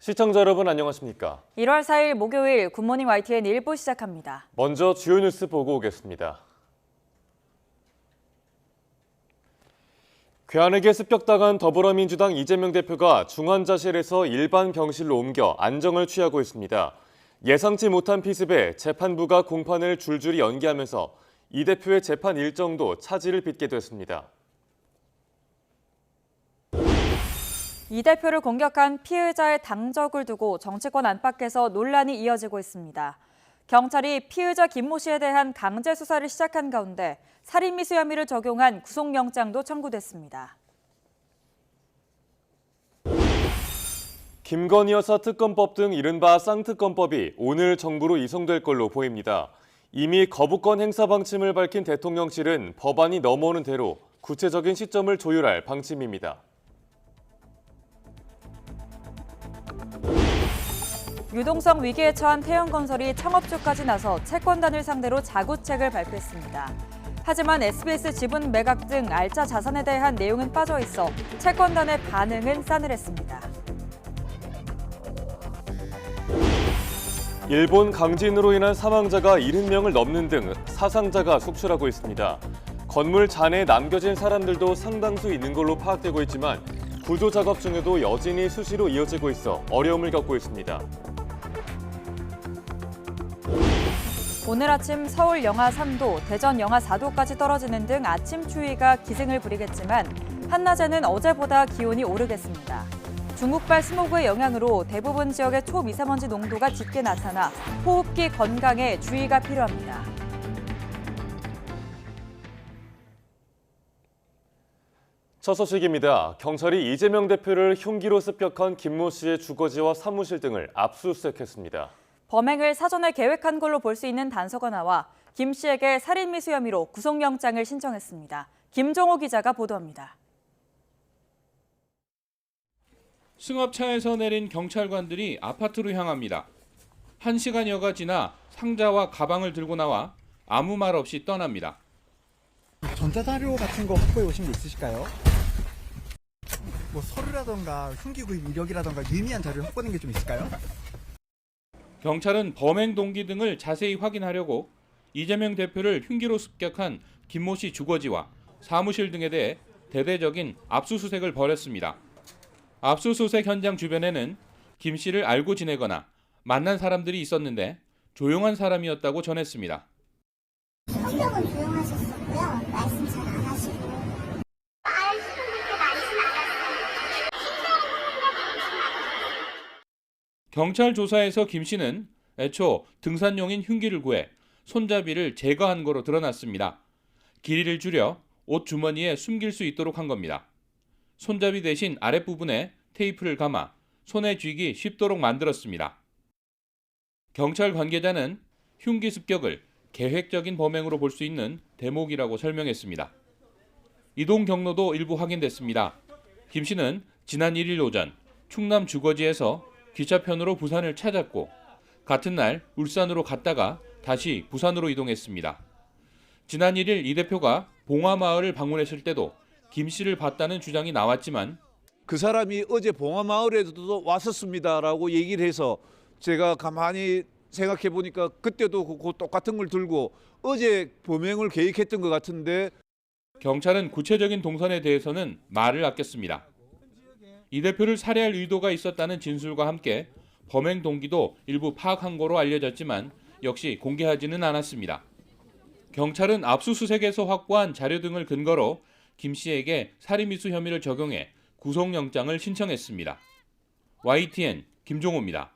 시청자 여러분 안녕하십니까? 1월 4일 목요일 굿모닝 YTN 1부 시작합니다. 먼저 주요 뉴스 보고 오겠습니다. 괴한에게 습격당한 더불어민주당 이재명 대표가 중환자실에서 일반 병실로 옮겨 안정을 취하고 있습니다. 예상치 못한 피습에 재판부가 공판을 줄줄이 연기하면서 이 대표의 재판 일정도 차질을 빚게 됐습니다. 이 대표를 공격한 피의자의 당적을 두고 정치권 안팎에서 논란이 이어지고 있습니다. 경찰이 피의자 김모 씨에 대한 강제 수사를 시작한 가운데 살인미수 혐의를 적용한 구속영장도 청구됐습니다. 김건희 여사 특검법 등 이른바 쌍특검법이 오늘 정부로 이송될 걸로 보입니다. 이미 거부권 행사 방침을 밝힌 대통령실은 법안이 넘어오는 대로 구체적인 시점을 조율할 방침입니다. 유동성 위기에 처한 태영건설이 창업주까지 나서 채권단을 상대로 자구책을 발표했습니다. 하지만 SBS 지분 매각 등 알짜 자산에 대한 내용은 빠져 있어 채권단의 반응은 싸늘했습니다. 일본 강진으로 인한 사망자가 70명을 넘는 등 사상자가 속출하고 있습니다. 건물 잔해에 남겨진 사람들도 상당수 있는 걸로 파악되고 있지만 구조 작업 중에도 여진이 수시로 이어지고 있어 어려움을 겪고 있습니다. 오늘 아침 서울 영하 3도, 대전 영하 4도까지 떨어지는 등 아침 추위가 기승을 부리겠지만 한낮에는 어제보다 기온이 오르겠습니다. 중국발 스모그의 영향으로 대부분 지역의 초미세먼지 농도가 짙게 나타나 호흡기 건강에 주의가 필요합니다. 첫 소식입니다. 경찰이 이재명 대표를 흉기로 습격한 김모 씨의 주거지와 사무실 등을 압수수색했습니다. 범행을 사전에 계획한 걸로 볼 수 있는 단서가 나와 김 씨에게 살인미수 혐의로 구속영장을 신청했습니다. 김종호 기자가 보도합니다. 승합차에서 내린 경찰관들이 아파트로 향합니다. 1시간여가 지나 상자와 가방을 들고 나와 아무 말 없이 떠납니다. 전자자료 같은 거 확보해 오신 게 있으실까요? 뭐 서류라던가 흉기구입 이력이라던가 유의미한 자료 확보된 게 좀 있을까요? 경찰은 범행 동기 등을 자세히 확인하려고 이재명 대표를 흉기로 습격한 김모 씨 주거지와 사무실 등에 대해 대대적인 압수수색을 벌였습니다. 압수수색 현장 주변에는 김 씨를 알고 지내거나 만난 사람들이 있었는데 조용한 사람이었다고 전했습니다. 성격은 조용하셨었고요. 말씀 잘 안 하시고. 아시는 분께 말씀 안 하세요. 경찰 조사에서 김 씨는 애초 등산용인 흉기를 구해 손잡이를 제거한 거로 드러났습니다. 길이를 줄여 옷 주머니에 숨길 수 있도록 한 겁니다. 손잡이 대신 아랫부분에 테이프를 감아 손에 쥐기 쉽도록 만들었습니다. 경찰 관계자는 흉기 습격을 계획적인 범행으로 볼 수 있는 대목이라고 설명했습니다. 이동 경로도 일부 확인됐습니다. 김 씨는 지난 1일 오전 충남 주거지에서 기차편으로 부산을 찾았고 같은 날 울산으로 갔다가 다시 부산으로 이동했습니다. 지난 1일 이 대표가 봉화마을을 방문했을 때도 김 씨를 봤다는 주장이 나왔지만 그 사람이 어제 봉화마을에도 왔었습니다라고 얘기를 해서 제가 가만히 생각해 보니까 그때도 그 똑같은 걸 들고 어제 범행을 계획했던 것 같은데 경찰은 구체적인 동선에 대해서는 말을 아꼈습니다. 이 대표를 살해할 의도가 있었다는 진술과 함께 범행 동기도 일부 파악한 거로 알려졌지만 역시 공개하지는 않았습니다. 경찰은 압수수색에서 확보한 자료 등을 근거로 김 씨에게 살인미수 혐의를 적용해 구속영장을 신청했습니다. YTN 김종호입니다.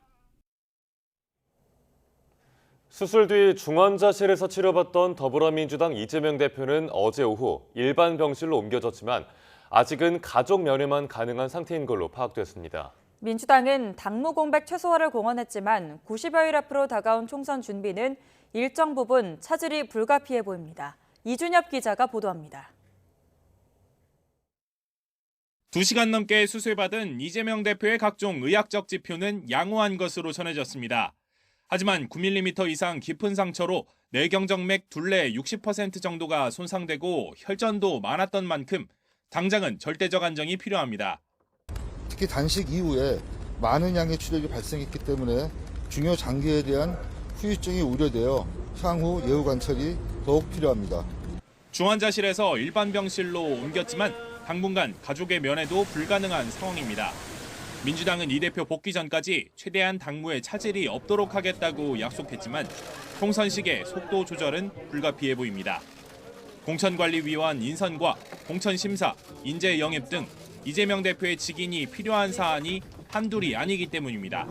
수술 뒤 중환자실에서 치료받던 더불어민주당 이재명 대표는 어제 오후 일반 병실로 옮겨졌지만 아직은 가족 면회만 가능한 상태인 걸로 파악됐습니다. 민주당은 당무 공백 최소화를 공언했지만 90여일 앞으로 다가온 총선 준비는 일정 부분 차질이 불가피해 보입니다. 이준엽 기자가 보도합니다. 2시간 넘게 수술받은 이재명 대표의 각종 의학적 지표는 양호한 것으로 전해졌습니다. 하지만 9mm 이상 깊은 상처로 뇌경정맥 둘레 60% 정도가 손상되고 혈전도 많았던 만큼 당장은 절대적 안정이 필요합니다. 특히 단식 이후에 많은 양의 출혈이 발생했기 때문에 중요 장기에 대한 후유증이 우려되어 향후 예후 관찰이 더욱 필요합니다. 중환자실에서 일반 병실로 옮겼지만 당분간 가족의 면회도 불가능한 상황입니다. 민주당은 이 대표 복귀 전까지 최대한 당무에 차질이 없도록 하겠다고 약속했지만 총선식의 속도 조절은 불가피해 보입니다. 공천관리위원 인선과 공천심사, 인재 영입 등 이재명 대표의 직인이 필요한 사안이 한둘이 아니기 때문입니다.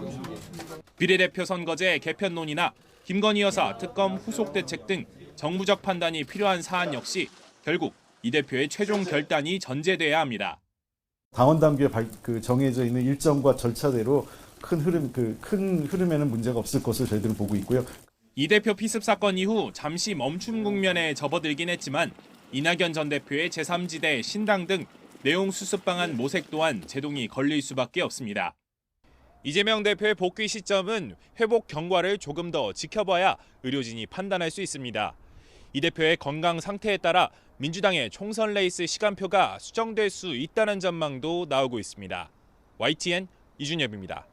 비례대표 선거제 개편론이나 김건희 여사 특검 후속 대책 등 정무적 판단이 필요한 사안 역시 결국 이 대표의 최종 결단이 전제돼야 합니다. 당원 단계에 정해져 있는 일정과 절차대로 큰 흐름에는 문제가 없을 것으로 저희들은 보고 있고요. 이 대표 피습 사건 이후 잠시 멈춘 국면에 접어들긴 했지만 이낙연 전 대표의 제3지대 신당 등 내용 수습 방안 모색 또한 제동이 걸릴 수밖에 없습니다. 이재명 대표의 복귀 시점은 회복 경과를 조금 더 지켜봐야 의료진이 판단할 수 있습니다. 이 대표의 건강 상태에 따라 민주당의 총선 레이스 시간표가 수정될 수 있다는 전망도 나오고 있습니다. YTN 이준엽입니다.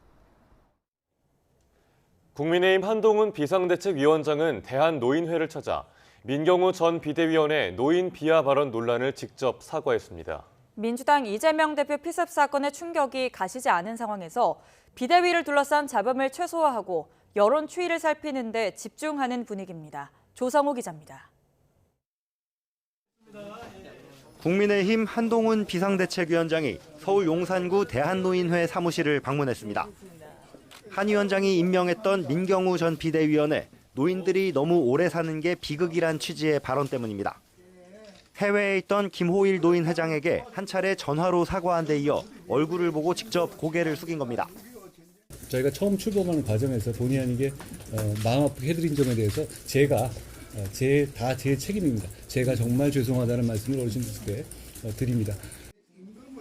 국민의힘 한동훈 비상대책위원장은 대한노인회를 찾아 민경우 전 비대위원의 노인 비하 발언 논란을 직접 사과했습니다. 민주당 이재명 대표 피습 사건의 충격이 가시지 않은 상황에서 비대위를 둘러싼 잡음을 최소화하고 여론 추이를 살피는 데 집중하는 분위기입니다. 조성우 기자입니다. 국민의힘 한동훈 비상대책위원장이 서울 용산구 대한노인회 사무실을 방문했습니다. 한 위원장이 임명했던 민경우 전 비대위원의 노인들이 너무 오래 사는 게 비극이란 취지의 발언 때문입니다. 해외에 있던 김호일 노인 회장에게 한 차례 전화로 사과한 데 이어 얼굴을 보고 직접 고개를 숙인 겁니다. 저희가 처음 출범하는 과정에서 본의 아니게 마음 아프게 해드린 점에 대해서 제가 제 책임입니다. 제가 정말 죄송하다는 말씀을 어르신들께 드립니다.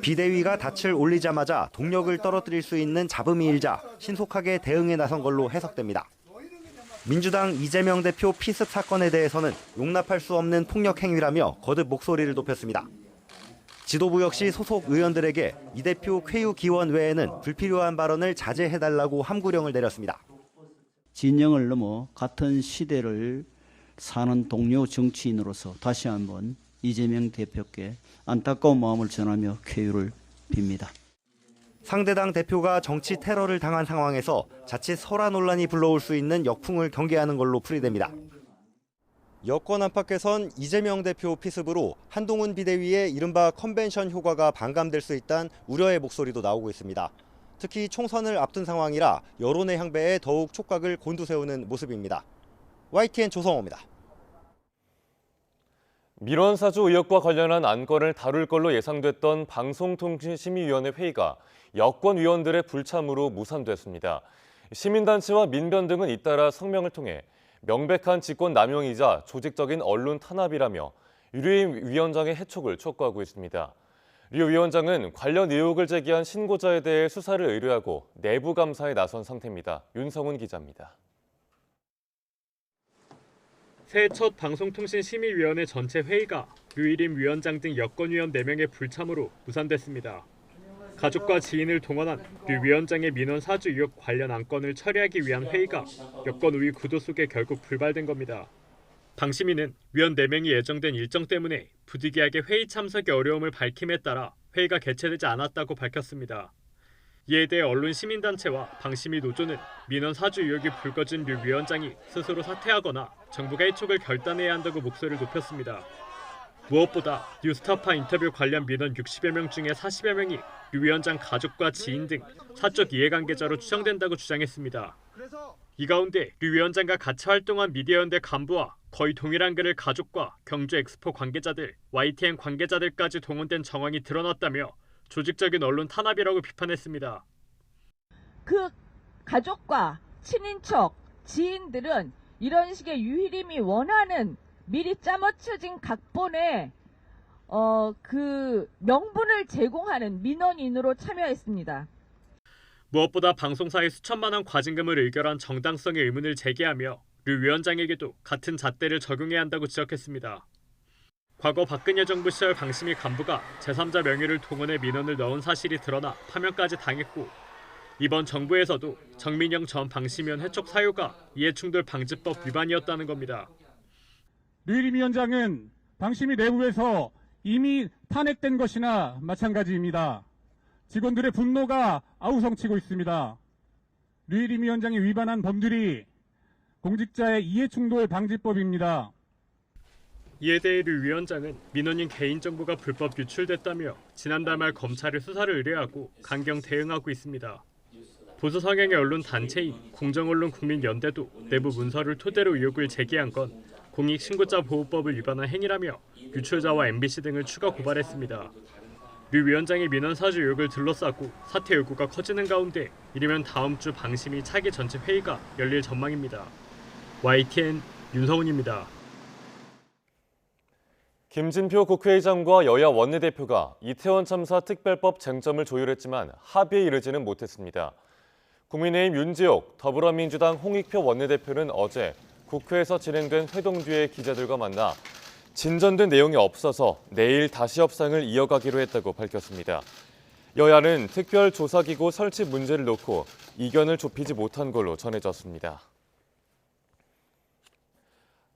비대위가 닻을 올리자마자 동력을 떨어뜨릴 수 있는 잡음이 일자 신속하게 대응에 나선 걸로 해석됩니다. 민주당 이재명 대표 피습 사건에 대해서는 용납할 수 없는 폭력 행위라며 거듭 목소리를 높였습니다. 지도부 역시 소속 의원들에게 이 대표 쾌유 기원 외에는 불필요한 발언을 자제해달라고 함구령을 내렸습니다. 진영을 넘어 같은 시대를 사는 동료 정치인으로서 다시 한번 이재명 대표께 안타까운 마음을 전하며 쾌유를 빕니다. 상대당 대표가 정치 테러를 당한 상황에서 자칫 설화 논란이 불러올 수 있는 역풍을 경계하는 걸로 풀이됩니다. 여권 안팎에선 이재명 대표 피습으로 한동훈 비대위의 이른바 컨벤션 효과가 반감될 수 있다는 우려의 목소리도 나오고 있습니다. 특히 총선을 앞둔 상황이라 여론의 향배에 더욱 촉각을 곤두세우는 모습입니다. YTN 조성호입니다. 민원사주 의혹과 관련한 안건을 다룰 걸로 예상됐던 방송통신심의위원회 회의가 여권 위원들의 불참으로 무산됐습니다. 시민단체와 민변 등은 잇따라 성명을 통해 명백한 직권 남용이자 조직적인 언론 탄압이라며 류임 위원장의 해촉을 촉구하고 있습니다. 류 위원장은 관련 의혹을 제기한 신고자에 대해 수사를 의뢰하고 내부 감사에 나선 상태입니다. 윤성훈 기자입니다. 새해 첫 방송통신심의위원회 전체 회의가 류일임 위원장 등 여권위원 4명의 불참으로 무산됐습니다. 가족과 지인을 동원한 류 위원장의 민원 사주 의혹 관련 안건을 처리하기 위한 회의가 여권 우위 구도 속에 결국 불발된 겁니다. 방심위는 위원 4명이 예정된 일정 때문에 부득이하게 회의 참석의 어려움을 밝힘에 따라 회의가 개최되지 않았다고 밝혔습니다. 이에 대해 언론 시민단체와 방심위 노조는 민원 사주 의혹이 불거진 류 위원장이 스스로 사퇴하거나 정부가 해촉을 결단해야 한다고 목소리를 높였습니다. 무엇보다 뉴스타파 인터뷰 관련 민원 60여 명 중에 40여 명이 류 위원장 가족과 지인 등 사적 이해관계자로 추정된다고 주장했습니다. 이 가운데 류 위원장과 같이 활동한 미디어연대 간부와 거의 동일한 글을 가족과 경주 엑스포 관계자들, YTN 관계자들까지 동원된 정황이 드러났다며 조직적인 언론 탄압이라고 비판했습니다. 그 가족과 친인척, 지인들은 이런 식의 유희림이 원하는 미리 짜맞춰진 각본에 그 명분을 제공하는 민원인으로 참여했습니다. 무엇보다 방송사에 수천만 원 과징금을 의결한 정당성의 의문을 제기하며 류 위원장에게도 같은 잣대를 적용해야 한다고 지적했습니다. 과거 박근혜 정부 시절 방심위 간부가 제3자 명의를 동원해 민원을 넣은 사실이 드러나 파면까지 당했고 이번 정부에서도 정민영 전 방심위원 해촉 사유가 이해충돌 방지법 위반이었다는 겁니다. 류일임 위원장은 방심위 내부에서 이미 탄핵된 것이나 마찬가지입니다. 직원들의 분노가 아우성치고 있습니다. 류일임 위원장이 위반한 법률이 공직자의 이해충돌 방지법입니다. 이에 대해 류 위원장은 민원인 개인정보가 불법 유출됐다며 지난달 말 검찰에 수사를 의뢰하고 강경 대응하고 있습니다. 보수 성향의 언론 단체인 공정언론국민연대도 내부 문서를 토대로 의혹을 제기한 건 공익신고자 보호법을 위반한 행위라며 유출자와 MBC 등을 추가 고발했습니다. 류 위원장의 민원 사주 의혹을 둘러싸고 사퇴 요구가 커지는 가운데 이르면 다음 주 방심위 차기 전체 회의가 열릴 전망입니다. YTN 윤성훈입니다. 김진표 국회의장과 여야 원내대표가 이태원 참사 특별법 쟁점을 조율했지만 합의에 이르지는 못했습니다. 국민의힘 윤지옥, 더불어민주당 홍익표 원내대표는 어제 국회에서 진행된 회동 뒤에 기자들과 만나 진전된 내용이 없어서 내일 다시 협상을 이어가기로 했다고 밝혔습니다. 여야는 특별조사기구 설치 문제를 놓고 이견을 좁히지 못한 걸로 전해졌습니다.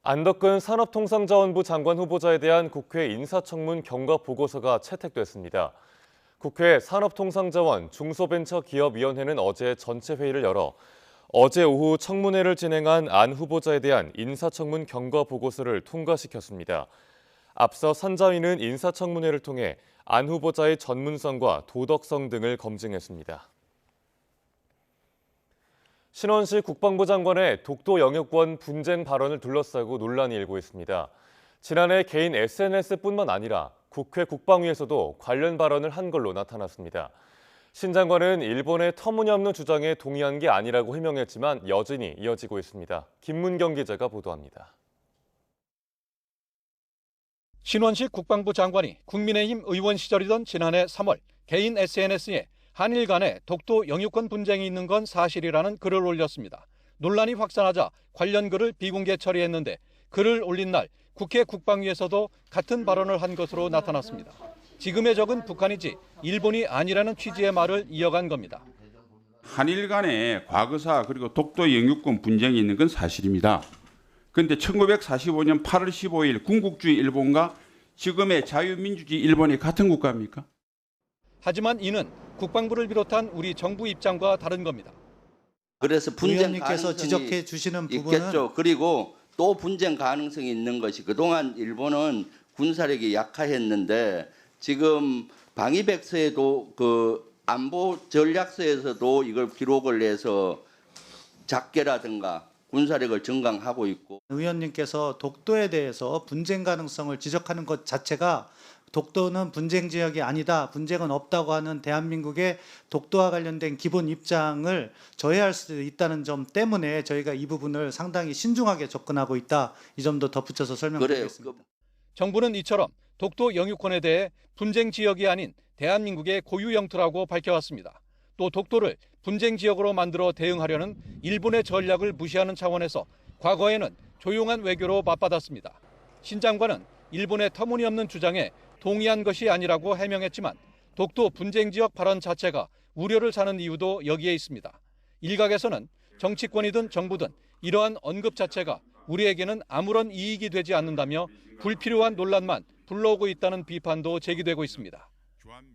안덕근 산업통상자원부 장관 후보자에 대한 국회 인사청문 경과 보고서가 채택됐습니다. 국회 산업통상자원 중소벤처기업위원회는 어제 전체 회의를 열어 어제 오후 청문회를 진행한 안 후보자에 대한 인사청문 경과 보고서를 통과시켰습니다. 앞서 산자위는 인사청문회를 통해 안 후보자의 전문성과 도덕성 등을 검증했습니다. 신원식 국방부 장관의 독도 영유권 분쟁 발언을 둘러싸고 논란이 일고 있습니다. 지난해 개인 SNS뿐만 아니라 국회 국방위에서도 관련 발언을 한 걸로 나타났습니다. 신 장관은 일본의 터무니없는 주장에 동의한 게 아니라고 해명했지만 여전히 이어지고 있습니다. 김문경 기자가 보도합니다. 신원식 국방부 장관이 국민의힘 의원 시절이던 지난해 3월 개인 SNS에 한일 간에 독도 영유권 분쟁이 있는 건 사실이라는 글을 올렸습니다. 논란이 확산하자 관련 글을 비공개 처리했는데 글을 올린 날 국회 국방위에서도 같은 발언을 한 것으로 나타났습니다. 지금의 적은 북한이지 일본이 아니라는 취지의 말을 이어간 겁니다. 한일 간에 과거사 그리고 독도 영유권 분쟁이 있는 건 사실입니다. 그런데 1945년 8월 15일 군국주의 일본과 지금의 자유민주주의 일본이 같은 국가입니까? 하지만 이는 국방부를 비롯한 우리 정부 입장과 다른 겁니다. 그래서 분쟁 의원님께서 가능성이 지적해 주시는 부분은 있겠죠. 그리고 또 분쟁 가능성이 있는 것이 그동안 일본은 군사력이 약화했는데 지금 방위백서에도 그 안보 전략서에서도 이걸 기록을 해서 작계라든가 군사력을 증강하고 있고. 의원님께서 독도에 대해서 분쟁 가능성을 지적하는 것 자체가 독도는 분쟁 지역이 아니다, 분쟁은 없다고 하는 대한민국의 독도와 관련된 기본 입장을 저해할 수 있다는 점 때문에 저희가 이 부분을 상당히 신중하게 접근하고 있다. 이 점도 덧붙여서 설명드리겠습니다. 정부는 이처럼 독도 영유권에 대해 분쟁 지역이 아닌 대한민국의 고유 영토라고 밝혀왔습니다. 또 독도를 분쟁 지역으로 만들어 대응하려는 일본의 전략을 무시하는 차원에서 과거에는 조용한 외교로 맞받았습니다. 신 장관은 일본의 터무니없는 주장에 동의한 것이 아니라고 해명했지만 독도 분쟁 지역 발언 자체가 우려를 사는 이유도 여기에 있습니다. 일각에서는 정치권이든 정부든 이러한 언급 자체가 우리에게는 아무런 이익이 되지 않는다며 불필요한 논란만 불러오고 있다는 비판도 제기되고 있습니다.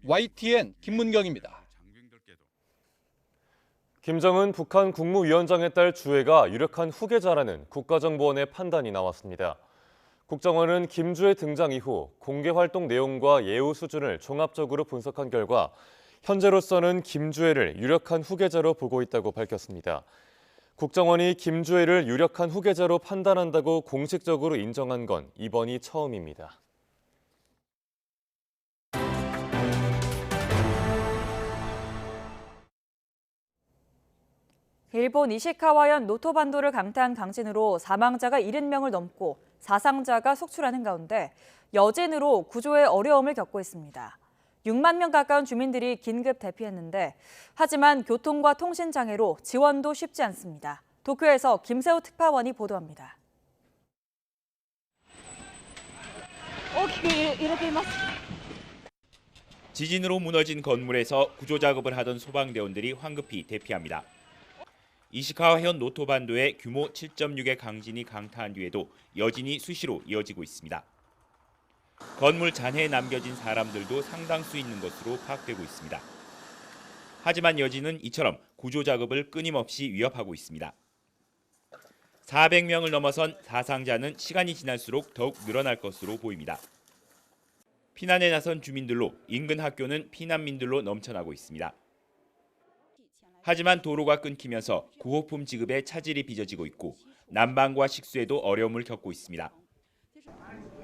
YTN 김문경입니다. 김정은 북한 국무위원장의 딸 주애가 유력한 후계자라는 국가정보원의 판단이 나왔습니다. 국정원은 김주애 등장 이후 공개 활동 내용과 예우 수준을 종합적으로 분석한 결과 현재로서는 김주애를 유력한 후계자로 보고 있다고 밝혔습니다. 국정원이 김주애를 유력한 후계자로 판단한다고 공식적으로 인정한 건 이번이 처음입니다. 일본 이시카와현 노토반도를 강타한 강진으로 사망자가 70명을 넘고 사상자가 속출하는 가운데 여진으로 구조에 어려움을 겪고 있습니다. 6만 명 가까운 주민들이 긴급 대피했는데 하지만 교통과 통신 장애로 지원도 쉽지 않습니다. 도쿄에서 김세호 특파원이 보도합니다. 지진으로 무너진 건물에서 구조 작업을 하던 소방대원들이 황급히 대피합니다. 이시카와현 노토반도에 규모 7.6의 강진이 강타한 뒤에도 여진이 수시로 이어지고 있습니다. 건물 잔해에 남겨진 사람들도 상당수 있는 것으로 파악되고 있습니다. 하지만 여진은 이처럼 구조 작업을 끊임없이 위협하고 있습니다. 400명을 넘어선 사상자는 시간이 지날수록 더욱 늘어날 것으로 보입니다. 피난에 나선 주민들로 인근 학교는 피난민들로 넘쳐나고 있습니다. 하지만 도로가 끊기면서 구호품 지급에 차질이 빚어지고 있고 난방과 식수에도 어려움을 겪고 있습니다.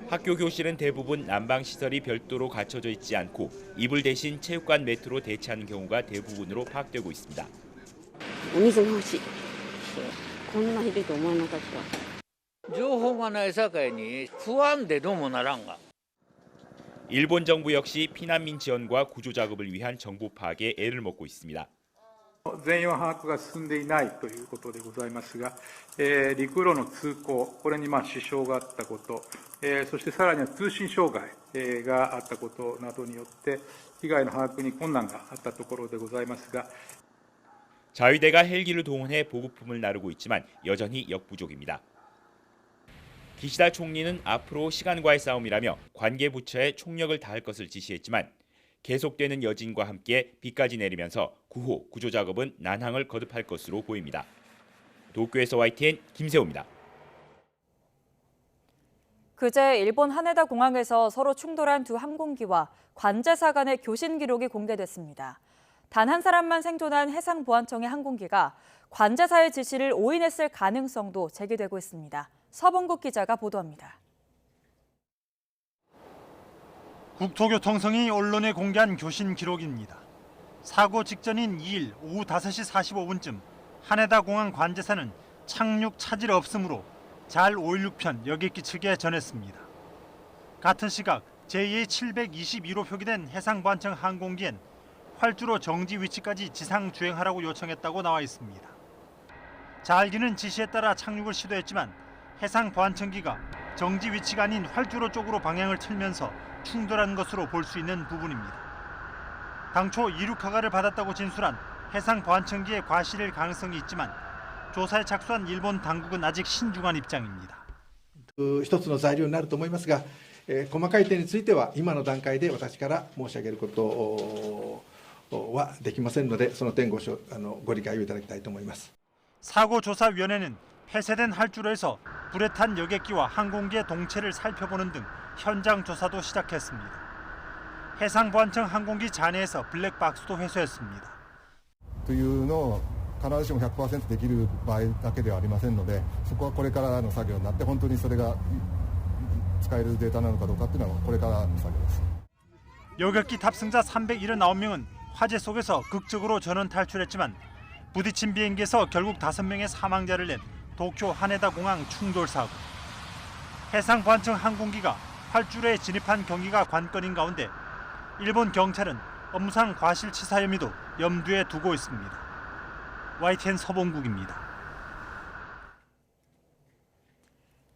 학교 교실은 대부분 난방 시설이 별도로 갖춰져 있지 않고 이불 대신 체육관 매트로 대체하는 경우가 대부분으로 파악되고 있습니다. お水が欲しい。こんなひどいと思わなかった。情報がないさかいに不安でどうもならんが。 일본 정부 역시 피난민 지원과 구조 작업을 위한 정보 파악에 애를 먹고 있습니다. 全容把握が進んでいないということでございますが、陸路の通行、これに支障があったこと、そしてさらには通信障害があったことなどによって、被害の把握に困難があったところでございますが、 자위대가 헬기를 동원해 보급품을 나르고 있지만 여전히 역부족입니다. 기시다 총리는 앞으로 시간과의 싸움이라며 관계 부처에 총력을 다할 것을 지시했지만 계속되는 여진과 함께 비까지 내리면서 구조 작업은 난항을 거듭할 것으로 보입니다. 도쿄에서 YTN 김세호입니다. 그제 일본 하네다 공항에서 서로 충돌한 두 항공기와 관제사 간의 교신 기록이 공개됐습니다. 단 한 사람만 생존한 해상보안청의 항공기가 관제사의 지시를 오인했을 가능성도 제기되고 있습니다. 서봉국 기자가 보도합니다. 국토교통청이 언론에 공개한 교신 기록입니다. 사고 직전인 2일 오후 5시 45분쯤 하네다 공항 관제사는 착륙 차질 없음으로 잘 516편 여객기 측에 전했습니다. 같은 시각 제2의 721호 표기된 해상보안청 항공기엔 활주로 정지 위치까지 지상 주행하라고 요청했다고 나와 있습니다. 자알기는 지시에 따라 착륙을 시도했지만 해상보안청기가 정지 위치가 아닌 활주로 쪽으로 방향을 틀면서 충돌한 것으로 볼 수 있는 부분입니다. 당초 이륙 허가를 받았다고 진술한 해상보안청기의 과실일 가능성이 있지만 조사에 착수한 일본 당국은 아직 신중한 입장입니다. 一つの材料になると思いますが、細かい点については今の段階で私から申し上げることはできませんので、その点ご理解をいただきたいと思います。 사고조사위원회는 폐쇄된 활주로에서 불에 탄 여객기와 항공기의 동체를 살펴보는 등 현장 조사도 시작했습니다. 해상보안청 항공기 잔해에서 블랙박스도 회수했습니다. というのを必ずしも 100% できる場合だけではありませんので、そこはこれからの作業になって本当にそれが使えるデータなのかどうかっていうのはこれからの作業です。 여객기 탑승자 379명은 화재 속에서 극적으로 전원 탈출했지만 부딪힌 비행기에서 결국 5명의 사망자를 낸 도쿄 하네다 공항 충돌 사고. 해상보안청 항공기가 활주로에 진입한 경위가 관건인 가운데 일본 경찰은 업무상 과실치사 혐의도 염두에 두고 있습니다. YTN 서봉국입니다.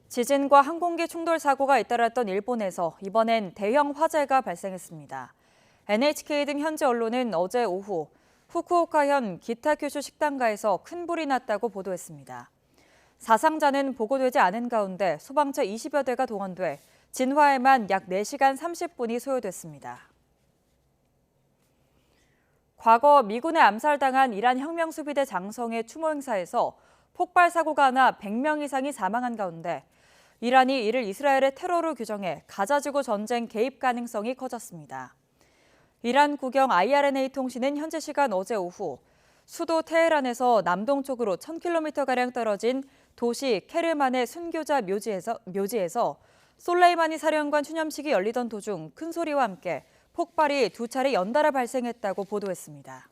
지진과 항공기 충돌 사고가 잇따랐던 일본에서 이번엔 대형 화재가 발생했습니다. NHK 등 현지 언론은 어제 오후 후쿠오카현 기타큐슈 식당가에서 큰 불이 났다고 보도했습니다. 사상자는 보고되지 않은 가운데 소방차 20여 대가 동원돼 진화에만 약 4시간 30분이 소요됐습니다. 과거 미군에 암살당한 이란 혁명수비대 장성의 추모 행사에서 폭발 사고가 나 100명 이상이 사망한 가운데 이란이 이를 이스라엘의 테러로 규정해 가자지구 전쟁 개입 가능성이 커졌습니다. 이란 국영 IRNA 통신은 현지 시간 어제 오후 수도 테헤란에서 남동쪽으로 1000km가량 떨어진 도시 케르만의 순교자 묘지에서 솔레이마니 사령관 추념식이 열리던 도중 큰 소리와 함께 폭발이 2차례 연달아 발생했다고 보도했습니다.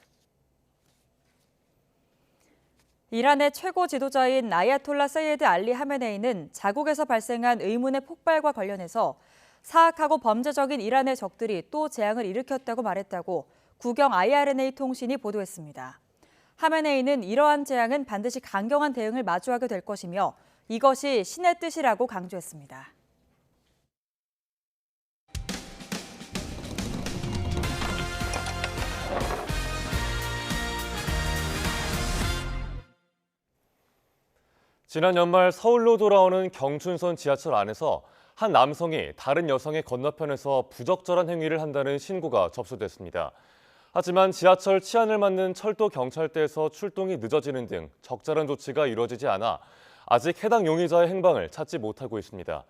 이란의 최고 지도자인 아야톨라 세이드 알리 하메네이는 자국에서 발생한 의문의 폭발과 관련해서 사악하고 범죄적인 이란의 적들이 또 재앙을 일으켰다고 말했다고 국영 IRNA 통신이 보도했습니다. 하메네이는 이러한 재앙은 반드시 강경한 대응을 마주하게 될 것이며 이것이 신의 뜻이라고 강조했습니다. 지난 연말 서울로 돌아오는 경춘선 지하철 안에서 한 남성이 다른 여성의 건너편에서 부적절한 행위를 한다는 신고가 접수됐습니다. 하지만 지하철 치안을 맡는 철도 경찰대에서 출동이 늦어지는 등 적절한 조치가 이루어지지 않아 아직 해당 용의자의 행방을 찾지 못하고 있습니다.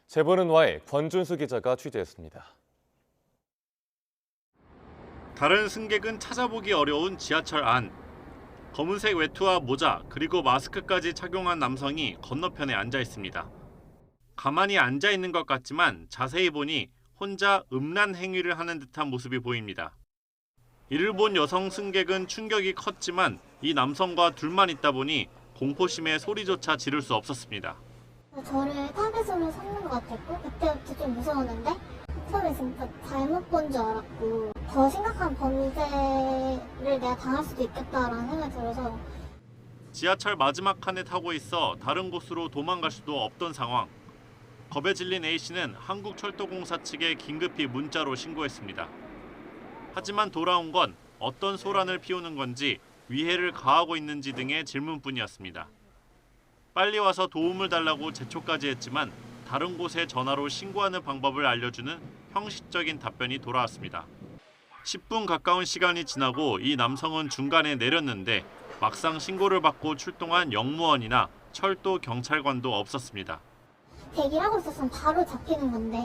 제보는 와의 권준수 기자가 취재했습니다. 다른 승객은 찾아보기 어려운 지하철 안. 검은색 외투와 모자 그리고 마스크까지 착용한 남성이 건너편에 앉아 있습니다. 가만히 앉아 있는 것 같지만 자세히 보니 혼자 음란 행위를 하는 듯한 모습이 보입니다. 이를 본 여성 승객은 충격이 컸지만 이 남성과 둘만 있다 보니 공포심에 소리조차 지를 수 없었습니다. 저를 타겟으로 삼는 것 같았고 그때부터 좀 무서웠는데 처음에 진짜 잘못 본 줄 알았고 더 심각한 범죄를 내가 당할 수도 있겠다라는 생각이 들어서 지하철 마지막 칸에 타고 있어 다른 곳으로 도망갈 수도 없던 상황. 겁에 질린 A씨는 한국철도공사 측에 긴급히 문자로 신고했습니다. 하지만 돌아온 건 어떤 소란을 피우는 건지 위해를 가하고 있는지 등의 질문뿐이었습니다. 빨리 와서 도움을 달라고 재촉까지 했지만 다른 곳에 전화로 신고하는 방법을 알려주는 형식적인 답변이 돌아왔습니다. 10분 가까운 시간이 지나고 이 남성은 중간에 내렸는데 막상 신고를 받고 출동한 영무원이나 철도 경찰관도 없었습니다. 대기를 하고 있었으면 바로 잡히는 건데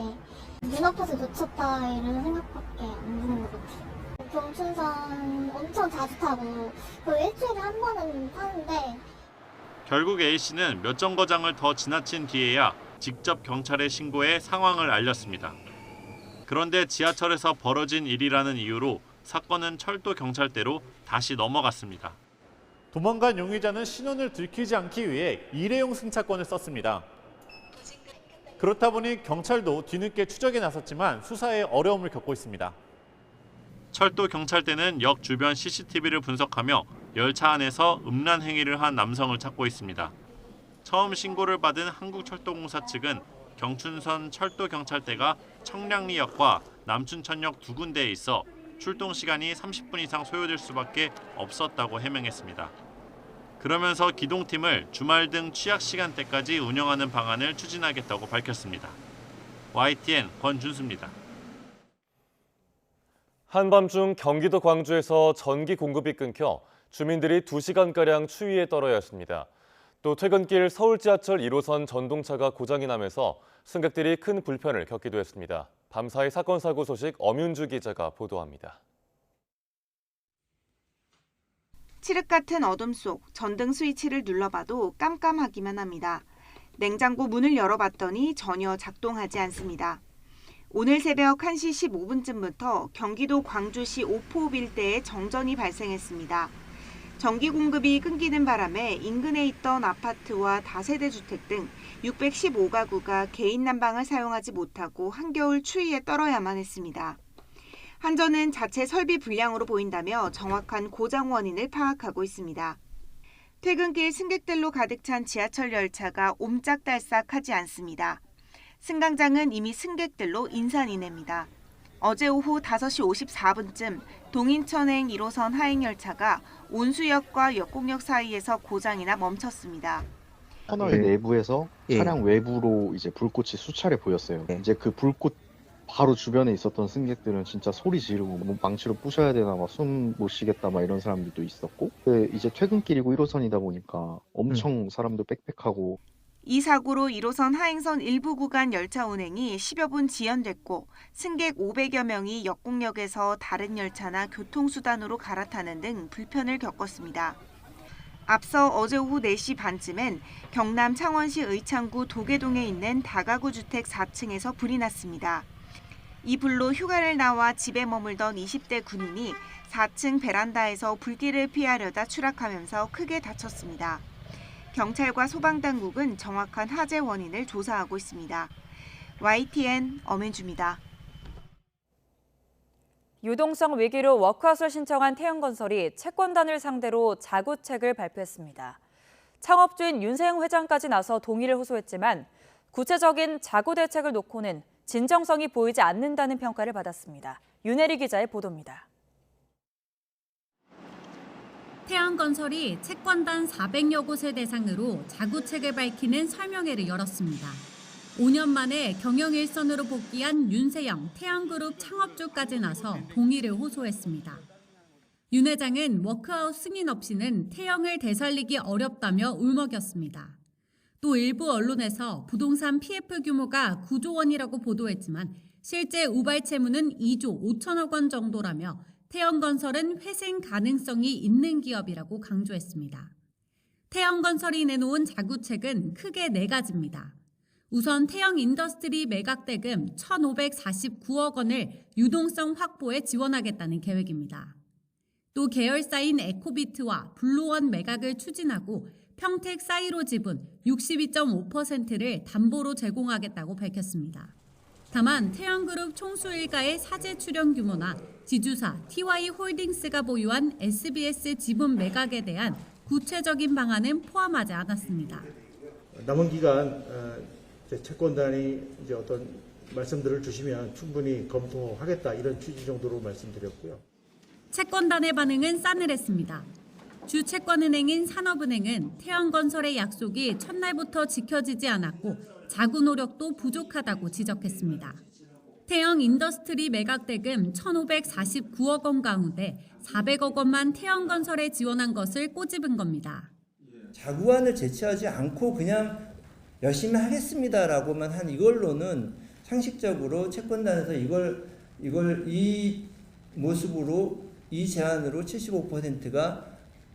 눈앞에서 놓쳤다 이런 생각밖에 안 드는 것 같아요. 경춘선 엄청 자주 타고 거의 일주일에 한 번은 타는데 결국 A씨는 몇 정거장을 더 지나친 뒤에야 직접 경찰에 신고해 상황을 알렸습니다. 그런데 지하철에서 벌어진 일이라는 이유로 사건은 철도 경찰대로 다시 넘어갔습니다. 도망간 용의자는 신원을 들키지 않기 위해 일회용 승차권을 썼습니다. 그렇다 보니 경찰도 뒤늦게 추적에 나섰지만 수사에 어려움을 겪고 있습니다. 철도 경찰대는 역 주변 CCTV를 분석하며 열차 안에서 음란 행위를 한 남성을 찾고 있습니다. 처음 신고를 받은 한국철도공사 측은 경춘선 철도경찰대가 청량리역과 남춘천역 두 군데에 있어 출동 시간이 30분 이상 소요될 수밖에 없었다고 해명했습니다. 그러면서 기동팀을 주말 등 취약 시간대까지 운영하는 방안을 추진하겠다고 밝혔습니다. YTN 권준수입니다. 한밤중 경기도 광주에서 전기 공급이 끊겨 주민들이 2시간가량 추위에 떨어야 했습니다. 또 퇴근길 서울 지하철 1호선 전동차가 고장이 나면서 승객들이 큰 불편을 겪기도 했습니다. 밤사이 사건 사고 소식 엄윤주 기자가 보도합니다. 칠흑 같은 어둠 속 전등 스위치를 눌러봐도 깜깜하기만 합니다. 냉장고 문을 열어봤더니 전혀 작동하지 않습니다. 오늘 새벽 1시 15분쯤부터 경기도 광주시 오포읍 일대에 정전이 발생했습니다. 전기 공급이 끊기는 바람에 인근에 있던 아파트와 다세대 주택 등 615가구가 개인 난방을 사용하지 못하고 한겨울 추위에 떨어야만 했습니다. 한전은 자체 설비 불량으로 보인다며 정확한 고장 원인을 파악하고 있습니다. 퇴근길 승객들로 가득 찬 지하철 열차가 옴짝달싹하지 않습니다. 승강장은 이미 승객들로 인산이냅니다. 어제 오후 5시 54분쯤 동인천행 1호선 하행열차가 온수역과 역곡역 사이에서 고장이나 멈췄습니다. 터널 내부에서 차량 외부로 이제 불꽃이 수차례 보였어요. 이제 그 불꽃 바로 주변에 있었던 승객들은 진짜 소리 지르고 뭐 망치로 부셔야 되나 막 숨 못 쉬겠다 막 이런 사람들도 있었고 이제 퇴근길이고 1호선이다 보니까 엄청 사람도 빽빽하고 이 사고로 1호선 하행선 일부 구간 열차 운행이 10여 분 지연됐고 승객 500여 명이 역곡역에서 다른 열차나 교통수단으로 갈아타는 등 불편을 겪었습니다. 앞서 어제 오후 4시 반쯤엔 경남 창원시 의창구 도계동에 있는 다가구 주택 4층에서 불이 났습니다. 이 불로 휴가를 나와 집에 머물던 20대 군인이 4층 베란다에서 불길을 피하려다 추락하면서 크게 다쳤습니다. 경찰과 소방당국은 정확한 화재 원인을 조사하고 있습니다. YTN 엄은주입니다. 유동성 위기로 워크아웃을 신청한 태영건설이 채권단을 상대로 자구책을 발표했습니다. 창업주인 윤세영 회장까지 나서 동의를 호소했지만 구체적인 자구 대책을 놓고는 진정성이 보이지 않는다는 평가를 받았습니다. 윤혜리 기자의 보도입니다. 태양건설이 채권단 400여 곳을 대상으로 자구책을 밝히는 설명회를 열었습니다. 5년 만에 경영 일선으로 복귀한 윤세영 태양그룹 창업주까지 나서 동의를 호소했습니다. 윤 회장은 워크아웃 승인 없이는 태영을 되살리기 어렵다며 울먹였습니다. 또 일부 언론에서 부동산 PF 규모가 9조 원이라고 보도했지만 실제 우발 채무는 2조 5천억 원 정도라며 태영건설은 회생 가능성이 있는 기업이라고 강조했습니다. 태영건설이 내놓은 자구책은 크게 4가지입니다. 우선 태영 인더스트리 매각대금 1,549억 원을 유동성 확보에 지원하겠다는 계획입니다. 또 계열사인 에코비트와 블루원 매각을 추진하고 평택 사이로 지분 62.5%를 담보로 제공하겠다고 밝혔습니다. 다만 태영그룹 총수 일가의 사재 출연 규모나 지주사 TY홀딩스가 보유한 SBS 지분 매각에 대한 구체적인 방안은 포함하지 않았습니다. 남은 기간 채권단이 이제 어떤 말씀들을 주시면 충분히 검토하겠다 이런 취지 정도로 말씀드렸고요. 채권단의 반응은 싸늘했습니다. 주 채권은행인 산업은행은 태영건설의 약속이 첫날부터 지켜지지 않았고 자구 노력도 부족하다고 지적했습니다. 태영 인더스트리 매각대금 1,549억 원 가운데 400억 원만 태영건설에 지원한 것을 꼬집은 겁니다. 자구안을 제시하지 않고 그냥 열심히 하겠습니다라고만 한 이걸로는 상식적으로 채권단에서 이 모습으로 이 제안으로 75%가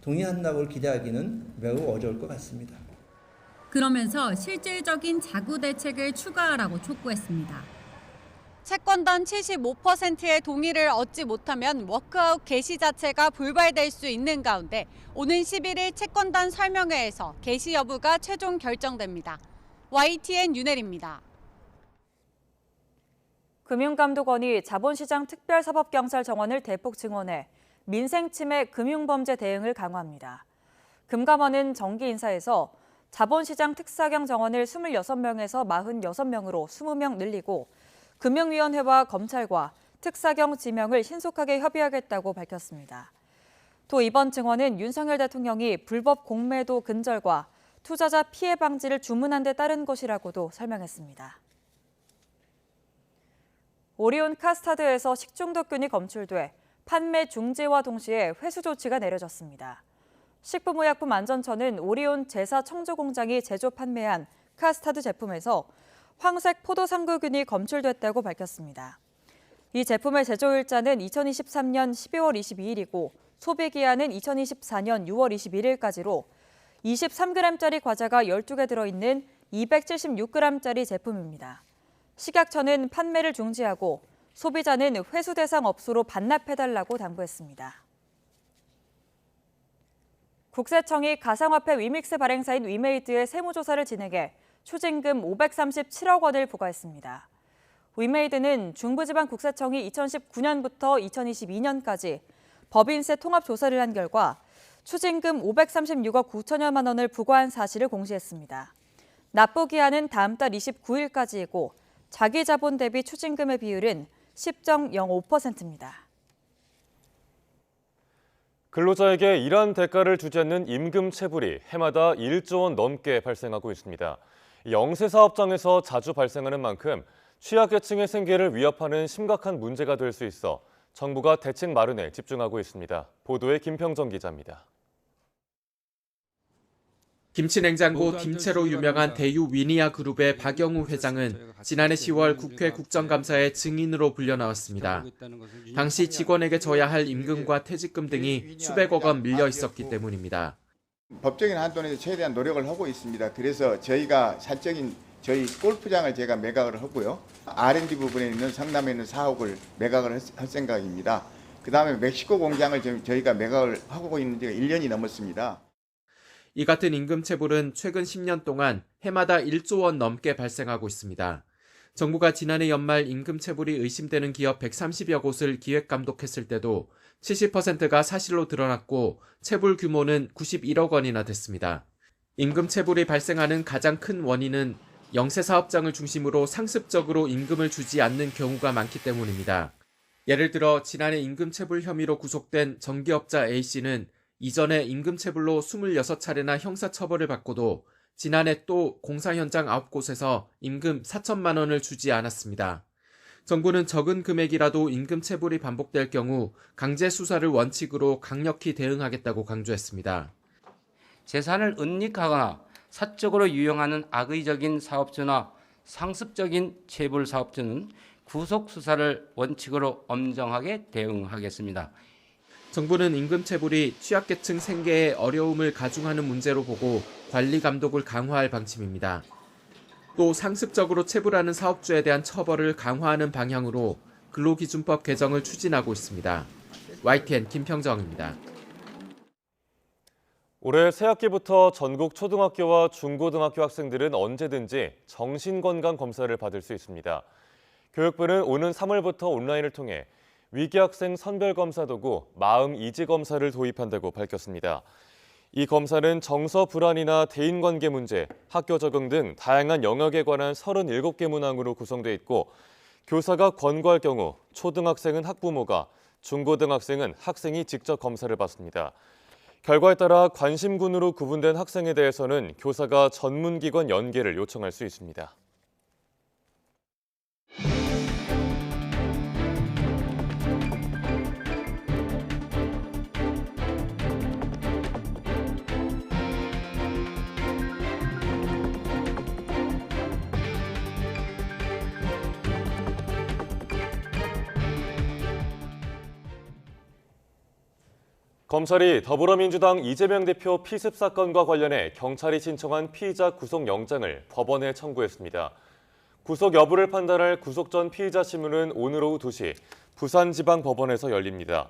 동의한다고 기대하기는 매우 어려울 것 같습니다. 그러면서 실질적인 자구 대책을 추가하라고 촉구했습니다. 채권단 75%의 동의를 얻지 못하면 워크아웃 개시 자체가 불발될 수 있는 가운데 오는 11일 채권단 설명회에서 개시 여부가 최종 결정됩니다. YTN 윤혜리입니다. 금융감독원이 자본시장 특별사법경찰 정원을 대폭 증원해 민생침해 금융범죄 대응을 강화합니다. 금감원은 정기 인사에서 자본시장 특사경 정원을 26명에서 46명으로 20명 늘리고 금융위원회와 검찰과 특사경 지명을 신속하게 협의하겠다고 밝혔습니다. 또 이번 증원은 윤석열 대통령이 불법 공매도 근절과 투자자 피해 방지를 주문한 데 따른 것이라고도 설명했습니다. 오리온 카스타드에서 식중독균이 검출돼 판매 중지와 동시에 회수 조치가 내려졌습니다. 식품의약품안전처는 오리온 제사 청주 공장이 제조 판매한 카스타드 제품에서 황색 포도상구균이 검출됐다고 밝혔습니다. 이 제품의 제조일자는 2023년 12월 22일이고 소비기한은 2024년 6월 21일까지로 23g짜리 과자가 12개 들어있는 276g짜리 제품입니다. 식약처는 판매를 중지하고 소비자는 회수 대상 업소로 반납해달라고 당부했습니다. 국세청이 가상화폐 위믹스 발행사인 위메이드의 세무조사를 진행해 추징금 537억 원을 부과했습니다. 위메이드는 중부지방국세청이 2019년부터 2022년까지 법인세 통합조사를 한 결과 추징금 536억 9천여만 원을 부과한 사실을 공시했습니다. 납부 기한은 다음 달 29일까지이고 자기 자본 대비 추징금의 비율은 10.05%입니다. 근로자에게 일한 대가를 주지 않는 임금 체불이 해마다 1조 원 넘게 발생하고 있습니다. 영세사업장에서 자주 발생하는 만큼 취약계층의 생계를 위협하는 심각한 문제가 될 수 있어 정부가 대책 마련에 집중하고 있습니다. 보도에 김평정 기자입니다. 김치냉장고 김채로 유명한 대유 위니아 그룹의 박영우 회장은 지난해 10월 국회 국정감사에 증인으로 불려 나왔습니다. 당시 직원에게 져야 할 임금과 퇴직금 등이 수백억 원 밀려 있었기 때문입니다. 법적인 한도 내에서 최대한 노력을 하고 있습니다. 그래서 저희가 사적인 저희 골프장을 제가 매각을 하고요. R&D 부분에 있는 성남에 있는 사옥을 매각을 할 생각입니다. 그다음에 멕시코 공장을 저희가 매각을 하고 있는 지가 1년이 넘었습니다. 이 같은 임금 체불은 최근 10년 동안 해마다 1조 원 넘게 발생하고 있습니다. 정부가 지난해 연말 임금 체불이 의심되는 기업 130여 곳을 기획 감독했을 때도 70%가 사실로 드러났고 체불 규모는 91억 원이나 됐습니다. 임금 체불이 발생하는 가장 큰 원인은 영세사업장을 중심으로 상습적으로 임금을 주지 않는 경우가 많기 때문입니다. 예를 들어 지난해 임금 체불 혐의로 구속된 전기업자 A씨는 이전에 임금체불로 26차례나 형사처벌을 받고도 지난해 또 공사 현장 9곳에서 임금 4천만 원을 주지 않았습니다. 정부는 적은 금액이라도 임금체불이 반복될 경우 강제 수사를 원칙으로 강력히 대응하겠다고 강조했습니다. 재산을 은닉하거나 사적으로 유용하는 악의적인 사업주나 상습적인 체불 사업주는 구속 수사를 원칙으로 엄정하게 대응하겠습니다. 정부는 임금체불이 취약계층 생계에 어려움을 가중하는 문제로 보고 관리 감독을 강화할 방침입니다. 또 상습적으로 체불하는 사업주에 대한 처벌을 강화하는 방향으로 근로기준법 개정을 추진하고 있습니다. YTN 김평정입니다. 올해 새학기부터 전국 초등학교와 중고등학교 학생들은 언제든지 정신건강검사를 받을 수 있습니다. 교육부는 오는 3월부터 온라인을 통해 위기학생 선별검사 도구 마음이지검사를 도입한다고 밝혔습니다. 이 검사는 정서 불안이나 대인관계 문제, 학교 적응 등 다양한 영역에 관한 37개 문항으로 구성돼 있고 교사가 권고할 경우 초등학생은 학부모가, 중고등학생은 학생이 직접 검사를 받습니다. 결과에 따라 관심군으로 구분된 학생에 대해서는 교사가 전문기관 연계를 요청할 수 있습니다. 검찰이 더불어민주당 이재명 대표 피습 사건과 관련해 경찰이 신청한 피의자 구속영장을 법원에 청구했습니다. 구속 여부를 판단할 구속 전 피의자 심문은 오늘 오후 2시 부산지방법원에서 열립니다.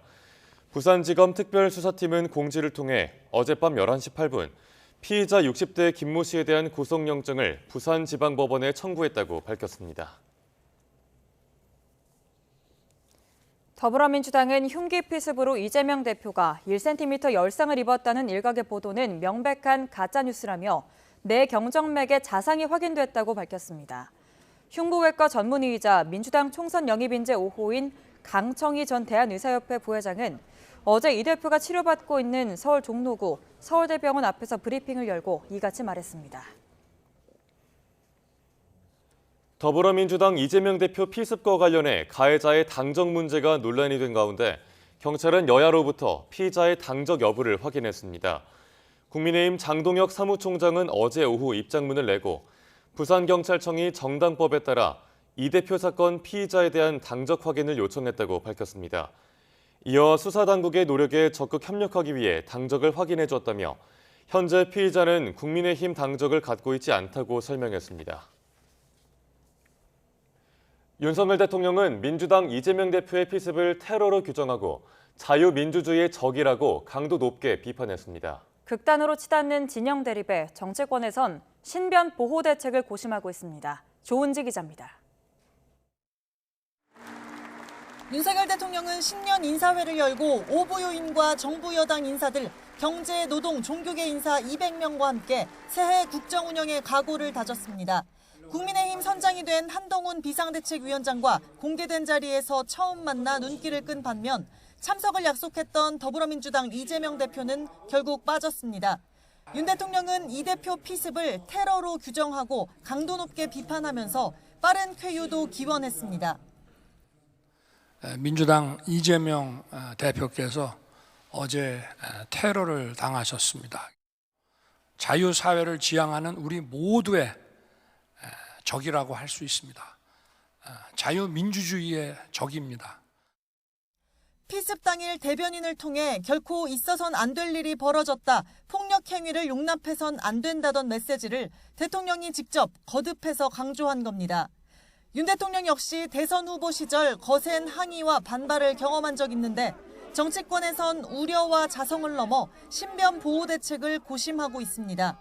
부산지검 특별수사팀은 공지를 통해 어젯밤 11시 8분 피의자 60대 김모 씨에 대한 구속영장을 부산지방법원에 청구했다고 밝혔습니다. 더불어민주당은 흉기 피습으로 이재명 대표가 1cm 열상을 입었다는 일각의 보도는 명백한 가짜뉴스라며 내 경정맥에 자상이 확인됐다고 밝혔습니다. 흉부외과 전문의이자 민주당 총선 영입인재 5호인 강청희 전 대한의사협회 부회장은 어제 이 대표가 치료받고 있는 서울 종로구 서울대병원 앞에서 브리핑을 열고 이같이 말했습니다. 더불어민주당 이재명 대표 피습과 관련해 가해자의 당적 문제가 논란이 된 가운데 경찰은 여야로부터 피의자의 당적 여부를 확인했습니다. 국민의힘 장동혁 사무총장은 어제 오후 입장문을 내고 부산경찰청이 정당법에 따라 이 대표 사건 피의자에 대한 당적 확인을 요청했다고 밝혔습니다. 이어 수사당국의 노력에 적극 협력하기 위해 당적을 확인해줬다며 현재 피의자는 국민의힘 당적을 갖고 있지 않다고 설명했습니다. 윤석열 대통령은 민주당 이재명 대표의 피습을 테러로 규정하고 자유민주주의의 적이라고 강도 높게 비판했습니다. 극단으로 치닫는 진영 대립에 정치권에선 신변 보호 대책을 고심하고 있습니다. 조은지 기자입니다. 윤석열 대통령은 신년 인사회를 열고 오부 요인과 정부 여당 인사들, 경제, 노동, 종교계 인사 200명과 함께 새해 국정 운영의 각오를 다졌습니다. 국민의힘 선장이 된 한동훈 비상대책위원장과 공개된 자리에서 처음 만나 눈길을 끈 반면 참석을 약속했던 더불어민주당 이재명 대표는 결국 빠졌습니다. 윤 대통령은 이 대표 피습을 테러로 규정하고 강도 높게 비판하면서 빠른 쾌유도 기원했습니다. 민주당 이재명 대표께서 어제 테러를 당하셨습니다. 자유사회를 지향하는 우리 모두의 적이라고 할 수 있습니다. 자유민주주의의 적입니다. 피습 당일 대변인을 통해 결코 있어선 안 될 일이 벌어졌다, 폭력 행위를 용납해선 안 된다던 메시지를 대통령이 직접 거듭해서 강조한 겁니다. 윤 대통령 역시 대선 후보 시절 거센 항의와 반발을 경험한 적 있는데 정치권에선 우려와 자성을 넘어 신변 보호 대책을 고심하고 있습니다.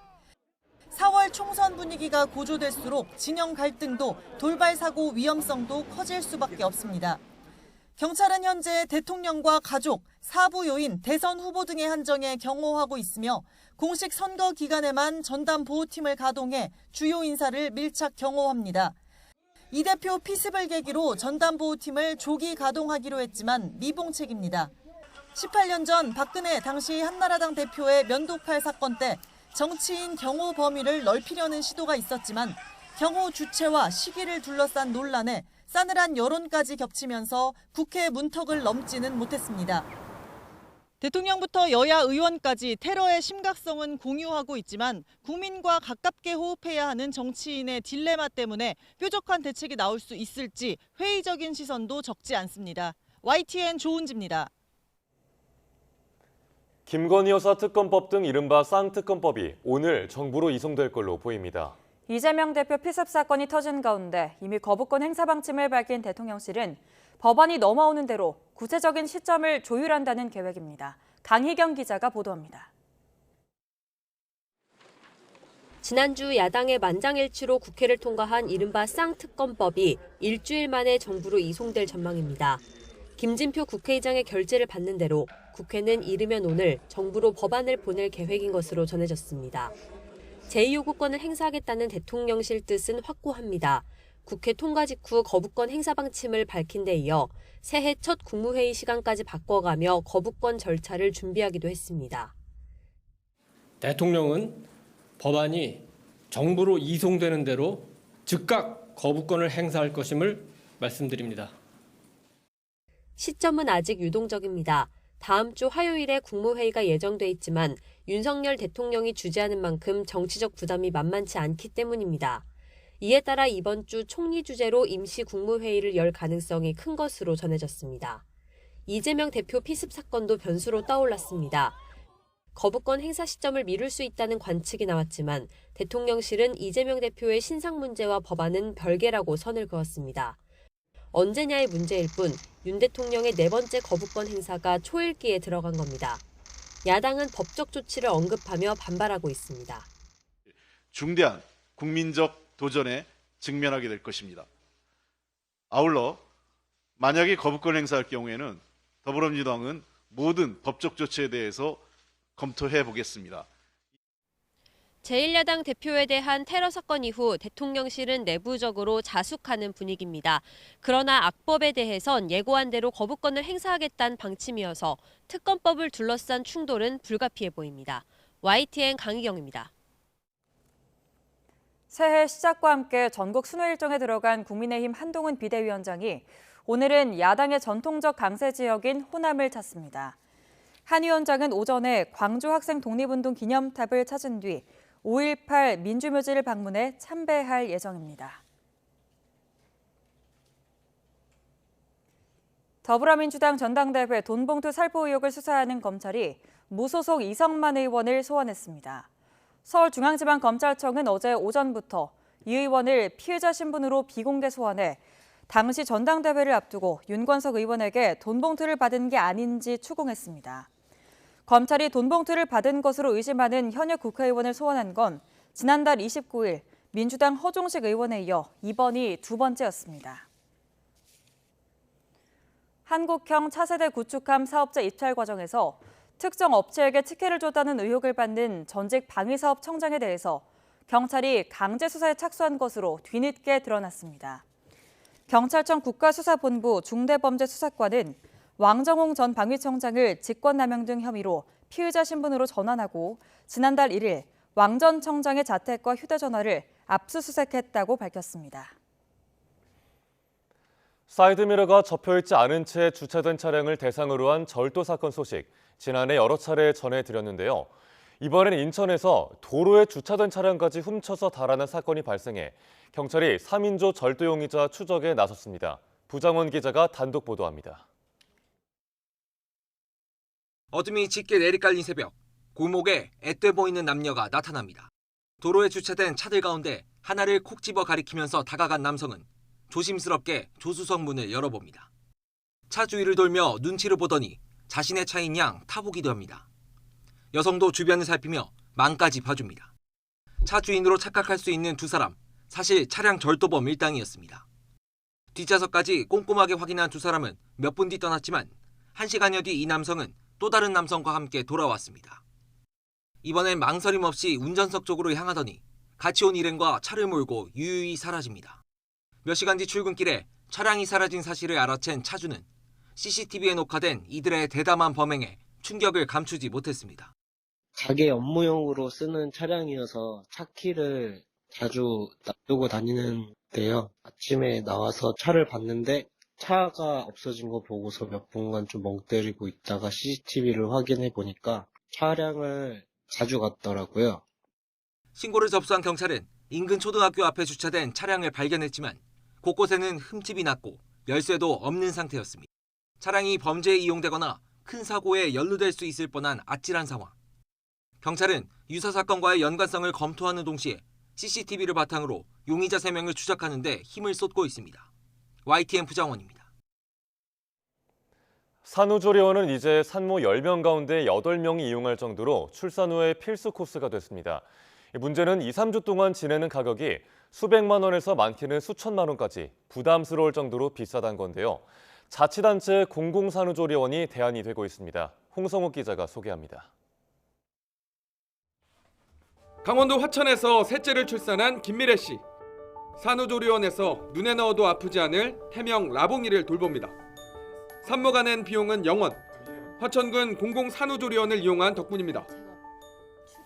4월 총선 분위기가 고조될수록 진영 갈등도 돌발 사고 위험성도 커질 수밖에 없습니다. 경찰은 현재 대통령과 가족, 사부 요인, 대선 후보 등의 한정에 경호하고 있으며 공식 선거 기간에만 전담 보호팀을 가동해 주요 인사를 밀착 경호합니다. 이 대표 피습을 계기로 전담 보호팀을 조기 가동하기로 했지만 미봉책입니다. 18년 전 박근혜 당시 한나라당 대표의 면도칼 사건 때 정치인 경호 범위를 넓히려는 시도가 있었지만 경호 주체와 시기를 둘러싼 논란에 싸늘한 여론까지 겹치면서 국회 문턱을 넘지는 못했습니다. 대통령부터 여야 의원까지 테러의 심각성은 공유하고 있지만 국민과 가깝게 호흡해야 하는 정치인의 딜레마 때문에 뾰족한 대책이 나올 수 있을지 회의적인 시선도 적지 않습니다. YTN 조은지입니다. 김건희 여사 특검법 등 이른바 쌍특검법이 오늘 정부로 이송될 걸로 보입니다. 이재명 대표 피습 사건이 터진 가운데 이미 거부권 행사 방침을 밝힌 대통령실은 법안이 넘어오는 대로 구체적인 시점을 조율한다는 계획입니다. 강희경 기자가 보도합니다. 지난주 야당의 만장일치로 국회를 통과한 이른바 쌍특검법이 일주일 만에 정부로 이송될 전망입니다. 김진표 국회의장의 결재를 받는 대로 국회는 이르면 오늘 정부로 법안을 보낼 계획인 것으로 전해졌습니다. 제2요구권을 행사하겠다는 대통령실 뜻은 확고합니다. 국회 통과 직후 거부권 행사 방침을 밝힌 데 이어 새해 첫 국무회의 시간까지 바꿔가며 거부권 절차를 준비하기도 했습니다. 대통령은 법안이 정부로 이송되는 대로 즉각 거부권을 행사할 것임을 말씀드립니다. 시점은 아직 유동적입니다. 다음 주 화요일에 국무회의가 예정돼 있지만 윤석열 대통령이 주재하는 만큼 정치적 부담이 만만치 않기 때문입니다. 이에 따라 이번 주 총리 주재로 임시 국무회의를 열 가능성이 큰 것으로 전해졌습니다. 이재명 대표 피습 사건도 변수로 떠올랐습니다. 거부권 행사 시점을 미룰 수 있다는 관측이 나왔지만 대통령실은 이재명 대표의 신상 문제와 법안은 별개라고 선을 그었습니다. 언제냐의 문제일 뿐 윤 대통령의 네 번째 거부권 행사가 초읽기에 들어간 겁니다. 야당은 법적 조치를 언급하며 반발하고 있습니다. 중대한 국민적 도전에 직면하게 될 것입니다. 아울러 만약에 거부권 행사할 경우에는 더불어민주당은 모든 법적 조치에 대해서 검토해 보겠습니다. 제1야당 대표에 대한 테러 사건 이후 대통령실은 내부적으로 자숙하는 분위기입니다. 그러나 악법에 대해선 예고한 대로 거부권을 행사하겠다는 방침이어서 특검법을 둘러싼 충돌은 불가피해 보입니다. YTN 강희경입니다. 새해 시작과 함께 전국 순회 일정에 들어간 국민의힘 한동훈 비대위원장이 오늘은 야당의 전통적 강세 지역인 호남을 찾습니다. 한 위원장은 오전에 광주 학생 독립운동 기념탑을 찾은 뒤 5.18 민주묘지를 방문해 참배할 예정입니다. 더불어민주당 전당대회 돈봉투 살포 의혹을 수사하는 검찰이 무소속 이성만 의원을 소환했습니다. 서울중앙지방검찰청은 어제 오전부터 이 의원을 피해자 신분으로 비공개 소환해 당시 전당대회를 앞두고 윤건석 의원에게 돈봉투를 받은 게 아닌지 추궁했습니다. 검찰이 돈봉투를 받은 것으로 의심하는 현역 국회의원을 소환한 건 지난달 29일 민주당 허종식 의원에 이어 이번이 두 번째였습니다. 한국형 차세대 구축함 사업자 입찰 과정에서 특정 업체에게 특혜를 줬다는 의혹을 받는 전직 방위사업청장에 대해서 경찰이 강제 수사에 착수한 것으로 뒤늦게 드러났습니다. 경찰청 국가수사본부 중대범죄수사과는 왕정홍 전 방위청장을 직권남용 등 혐의로 피의자 신분으로 전환하고 지난달 1일 왕 전 청장의 자택과 휴대전화를 압수수색했다고 밝혔습니다. 사이드미러가 접혀있지 않은 채 주차된 차량을 대상으로 한 절도 사건 소식, 지난해 여러 차례 전해드렸는데요. 이번엔 인천에서 도로에 주차된 차량까지 훔쳐서 달아난 사건이 발생해 경찰이 3인조 절도 용의자 추적에 나섰습니다. 부장원 기자가 단독 보도합니다. 어둠이 짙게 내리깔린 새벽, 골목에 앳돼 보이는 남녀가 나타납니다. 도로에 주차된 차들 가운데 하나를 콕 집어 가리키면서 다가간 남성은 조심스럽게 조수석 문을 열어봅니다. 차 주위를 돌며 눈치를 보더니 자신의 차인 양 타보기도 합니다. 여성도 주변을 살피며 망까지 봐줍니다. 차 주인으로 착각할 수 있는 두 사람, 사실 차량 절도범 일당이었습니다. 뒷좌석까지 꼼꼼하게 확인한 두 사람은 몇 분 뒤 떠났지만 1시간여 뒤 이 남성은 또 다른 남성과 함께 돌아왔습니다. 이번엔 망설임 없이 운전석 쪽으로 향하더니 같이 온 일행과 차를 몰고 유유히 사라집니다. 몇 시간 뒤 출근길에 차량이 사라진 사실을 알아챈 차주는 CCTV에 녹화된 이들의 대담한 범행에 충격을 감추지 못했습니다. 가게 업무용으로 쓰는 차량이어서 차 키를 자주 놔두고 다니는데요. 아침에 나와서 차를 봤는데 차가 없어진 거 보고서 몇 분간 좀 멍 때리고 있다가 CCTV를 확인해 보니까 차량을 자주 갔더라고요. 신고를 접수한 경찰은 인근 초등학교 앞에 주차된 차량을 발견했지만 곳곳에는 흠집이 났고 열쇠도 없는 상태였습니다. 차량이 범죄에 이용되거나 큰 사고에 연루될 수 있을 뻔한 아찔한 상황. 경찰은 유사 사건과의 연관성을 검토하는 동시에 CCTV를 바탕으로 용의자 3명을 추적하는 데 힘을 쏟고 있습니다. YTN 부장원입니다. 산후조리원은 이제 산모 10명 가운데 8명이 이용할 정도로 출산 후에 필수 코스가 됐습니다. 문제는 2, 3주 동안 지내는 가격이 수백만 원에서 많게는 수천만 원까지 부담스러울 정도로 비싸다는 건데요. 자치단체 공공산후조리원이 대안이 되고 있습니다. 홍성욱 기자가 소개합니다. 강원도 화천에서 셋째를 출산한 김미래 씨. 산후조리원에서 눈에 넣어도 아프지 않을 태명 라봉이를 돌봅니다. 산모가 낸 비용은 0원. 화천군 공공산후조리원을 이용한 덕분입니다.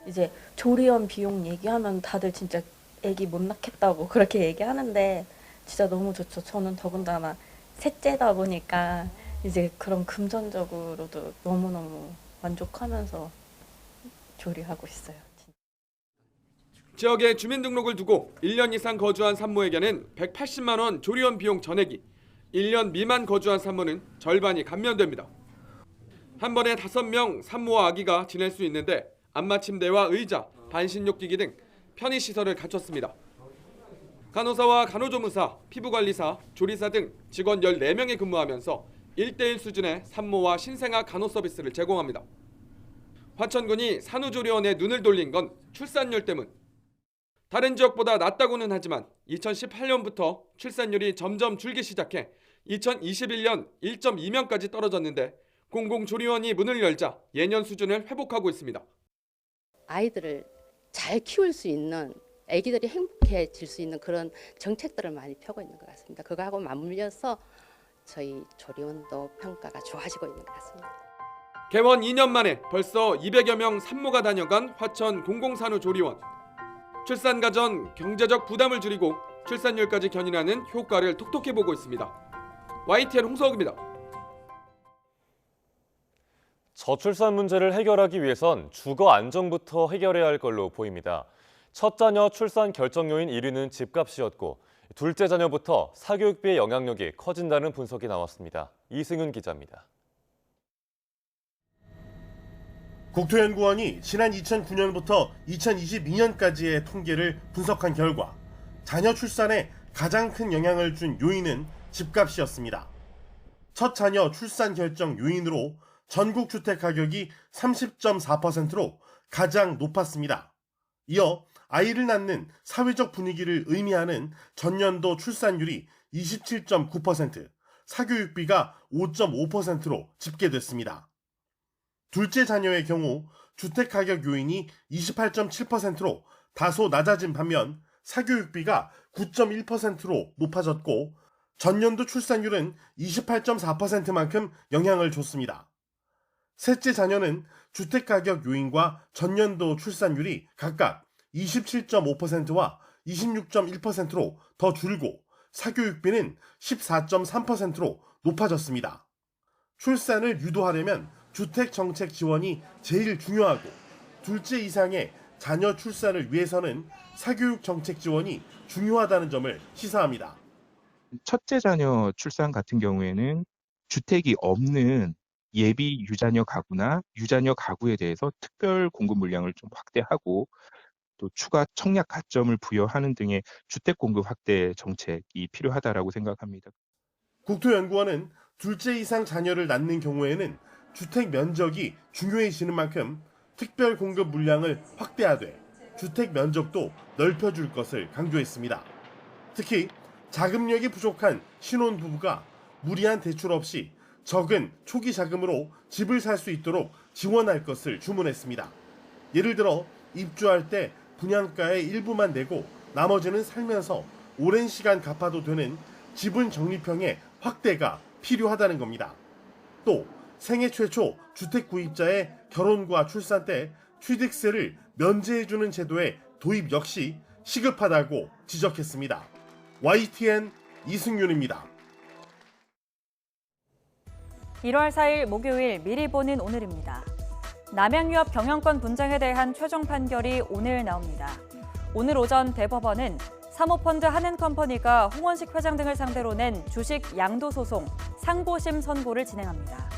이제 조리원 비용 얘기하면 다들 진짜 애기 못 낳겠다고 그렇게 얘기하는데 진짜 너무 좋죠. 저는 더군다나 셋째다 보니까 이제 그런 금전적으로도 너무너무 만족하면서 조리하고 있어요. 지역에 주민등록을 두고 1년 이상 거주한 산모에게는 180만 원 조리원 비용 전액이, 1년 미만 거주한 산모는 절반이 감면됩니다. 한 번에 5명 산모와 아기가 지낼 수 있는데 안마침대와 의자, 반신욕기기 등 편의시설을 갖췄습니다. 간호사와 간호조무사, 피부관리사, 조리사 등 직원 14명이 근무하면서 1:1 수준의 산모와 신생아 간호 서비스를 제공합니다. 화천군이 산후조리원에 눈을 돌린 건 출산율 때문. 다른 지역보다 낮다고는 하지만 2018년부터 출산율이 점점 줄기 시작해 2021년 1.2명까지 떨어졌는데 공공조리원이 문을 열자 예년 수준을 회복하고 있습니다. 아이들을 잘 키울 수 있는, 아기들이 행복해질 수 있는 그런 정책들을 많이 펴고 있는 것 같습니다. 그거하고 맞물려서 저희 조리원도 평가가 좋아지고 있는 것 같습니다. 개원 2년 만에 벌써 200여 명 산모가 다녀간 화천 공공산후조리원. 출산가 전 경제적 부담을 줄이고 출산율까지 견인하는 효과를 톡톡히 보고 있습니다. YTN 홍석입니다. 저출산 문제를 해결하기 위해선 주거 안정부터 해결해야 할 걸로 보입니다. 첫 자녀 출산 결정 요인 1위는 집값이었고 둘째 자녀부터 사교육비의 영향력이 커진다는 분석이 나왔습니다. 이승윤 기자입니다. 국토연구원이 지난 2009년부터 2022년까지의 통계를 분석한 결과 자녀 출산에 가장 큰 영향을 준 요인은 집값이었습니다. 첫 자녀 출산 결정 요인으로 전국 주택 가격이 30.4%로 가장 높았습니다. 이어 아이를 낳는 사회적 분위기를 의미하는 전년도 출산율이 27.9%, 사교육비가 5.5%로 집계됐습니다. 둘째 자녀의 경우 주택가격 요인이 28.7%로 다소 낮아진 반면 사교육비가 9.1%로 높아졌고 전년도 출산율은 28.4%만큼 영향을 줬습니다. 셋째 자녀는 주택가격 요인과 전년도 출산율이 각각 27.5%와 26.1%로 더 줄고 사교육비는 14.3%로 높아졌습니다. 출산을 유도하려면 주택정책 지원이 제일 중요하고 둘째 이상의 자녀 출산을 위해서는 사교육 정책 지원이 중요하다는 점을 시사합니다. 첫째 자녀 출산 같은 경우에는 주택이 없는 예비 유자녀 가구나 유자녀 가구에 대해서 특별 공급 물량을 좀 확대하고 또 추가 청약 가점을 부여하는 등의 주택 공급 확대 정책이 필요하다라고 생각합니다. 국토연구원은 둘째 이상 자녀를 낳는 경우에는 주택 면적이 중요해지는 만큼 특별 공급 물량을 확대하되 주택 면적도 넓혀줄 것을 강조했습니다. 특히 자금력이 부족한 신혼부부가 무리한 대출 없이 적은 초기 자금으로 집을 살 수 있도록 지원할 것을 주문했습니다. 예를 들어 입주할 때 분양가의 일부만 내고 나머지는 살면서 오랜 시간 갚아도 되는 지분 적립형의 확대가 필요하다는 겁니다. 또 생애 최초 주택 구입자의 결혼과 출산 때 취득세를 면제해주는 제도의 도입 역시 시급하다고 지적했습니다. YTN 이승윤입니다. 1월 4일 목요일 미리 보는 오늘입니다. 남양유업 경영권 분쟁에 대한 최종 판결이 오늘 나옵니다. 오늘 오전 대법원은 사모펀드 한은컴퍼니가 홍원식 회장 등을 상대로 낸 주식 양도 소송 상고심 선고를 진행합니다.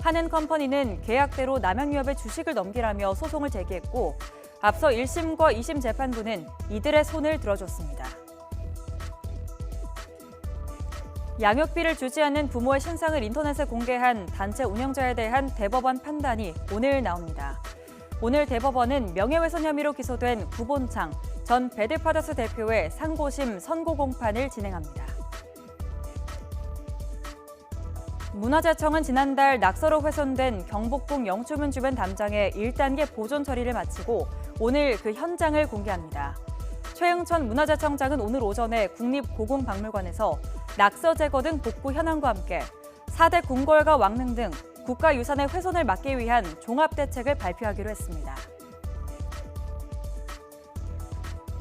한은컴퍼니는 계약대로 남양유업의 주식을 넘기라며 소송을 제기했고 앞서 1심과 2심 재판부는 이들의 손을 들어줬습니다. 양육비를 주지 않는 부모의 신상을 인터넷에 공개한 단체 운영자에 대한 대법원 판단이 오늘 나옵니다. 오늘 대법원은 명예훼손 혐의로 기소된 구본창 전 배드파더스 대표의 상고심 선고 공판을 진행합니다. 문화재청은 지난달 낙서로 훼손된 경복궁 영추문 주변 담장의 1단계 보존 처리를 마치고 오늘 그 현장을 공개합니다. 최응천 문화재청장은 오늘 오전에 국립고궁박물관에서 낙서 제거 등 복구 현황과 함께 4대 궁궐과 왕릉 등 국가유산의 훼손을 막기 위한 종합대책을 발표하기로 했습니다.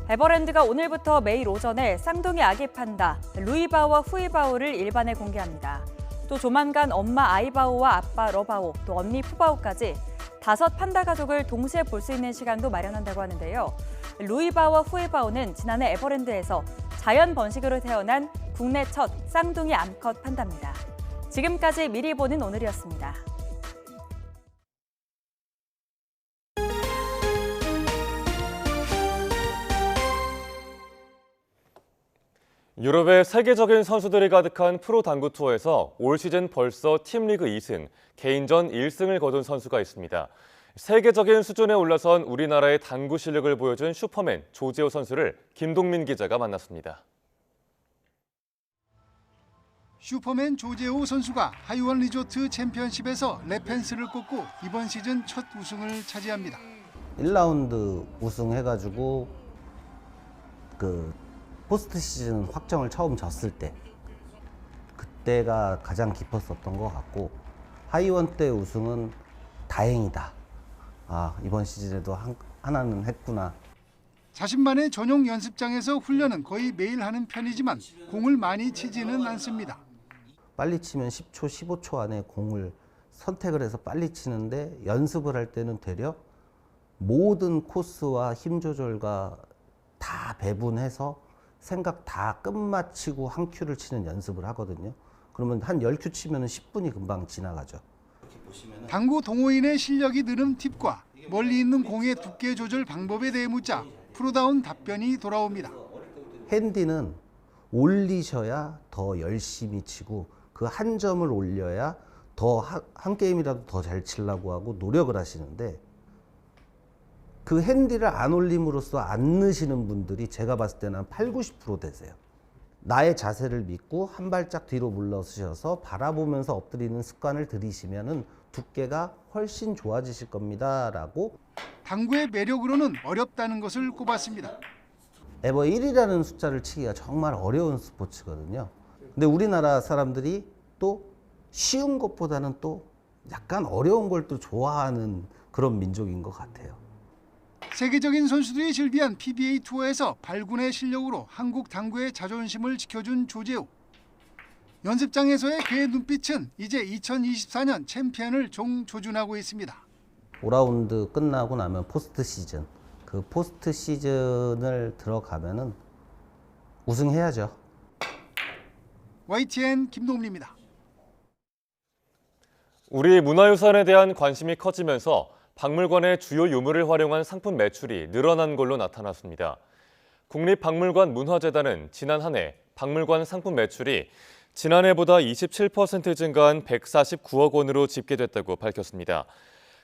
에버랜드가 오늘부터 매일 오전에 쌍둥이 아기 판다 루이바오와 후이바오를 일반에 공개합니다. 또 조만간 엄마 아이바오와 아빠 러바오, 또 언니 푸바오까지 5 판다 가족을 동시에 볼 수 있는 시간도 마련한다고 하는데요. 루이바오와 후이바오는 지난해 에버랜드에서 자연 번식으로 태어난 국내 첫 쌍둥이 암컷 판다입니다. 지금까지 미리 보는 오늘이었습니다. 유럽의 세계적인 선수들이 가득한 프로 당구 투어에서 올 시즌 벌써 팀리그 2승, 개인전 1승을 거둔 선수가 있습니다. 세계적인 수준에 올라선 우리나라의 당구 실력을 보여준 슈퍼맨 조재호 선수를 김동민 기자가 만났습니다. 슈퍼맨 조재호 선수가 하이원 리조트 챔피언십에서 레펜스를 꽂고 이번 시즌 첫 우승을 차지합니다. 1라운드 우승해가지고 포스트 시즌 확정을 처음 졌을 때 그때가 가장 깊었었던 것 같고 하이원 때 우승은 다행이다. 이번 시즌에도 하나는 했구나. 자신만의 전용 연습장에서 훈련은 거의 매일 하는 편이지만 공을 많이 치지는 않습니다. 빨리 치면 10초, 15초 안에 공을 선택을 해서 빨리 치는데 연습을 할 때는 되려 모든 코스와 힘 조절과 다 배분해서 생각 다 끝마치고 한 큐를 치는 연습을 하거든요. 그러면 한 10큐 치면 10분이 금방 지나가죠. 당구 동호인의 실력이 느는 팁과 멀리 있는 공의 두께 조절 방법에 대해 묻자 프로다운 답변이 돌아옵니다. 핸디는 올리셔야 더 열심히 치고 그 한 점을 올려야 더 한 게임이라도 더 잘 치려고 하고 노력을 하시는데 그 핸디를 안 올림으로써 안 넣으시는 분들이 제가 봤을 때는 한 80-90% 되세요. 나의 자세를 믿고 한 발짝 뒤로 물러서셔서 바라보면서 엎드리는 습관을 들이시면은 두께가 훨씬 좋아지실 겁니다. 라고 당구의 매력으로는 어렵다는 것을 꼽았습니다. 에버 1이라는 숫자를 치기가 정말 어려운 스포츠거든요. 근데 우리나라 사람들이 또 쉬운 것보다는 또 약간 어려운 걸 또 좋아하는 그런 민족인 것 같아요. 세계적인 선수들이 즐비한 PBA 투어에서 발군의 실력으로 한국 당구의 자존심을 지켜준 조재호. 연습장에서의 그의 눈빛은 이제 2024년 챔피언을 종조준하고 있습니다. 5라운드 끝나고 나면 포스트 시즌. 그 포스트 시즌을 들어가면은 우승해야죠. YTN 김동민입니다. 우리 문화유산에 대한 관심이 커지면서 박물관의 주요 유물을 활용한 상품 매출이 늘어난 걸로 나타났습니다. 국립박물관 문화재단은 지난 한 해 박물관 상품 매출이 지난해보다 27% 증가한 149억 원으로 집계됐다고 밝혔습니다.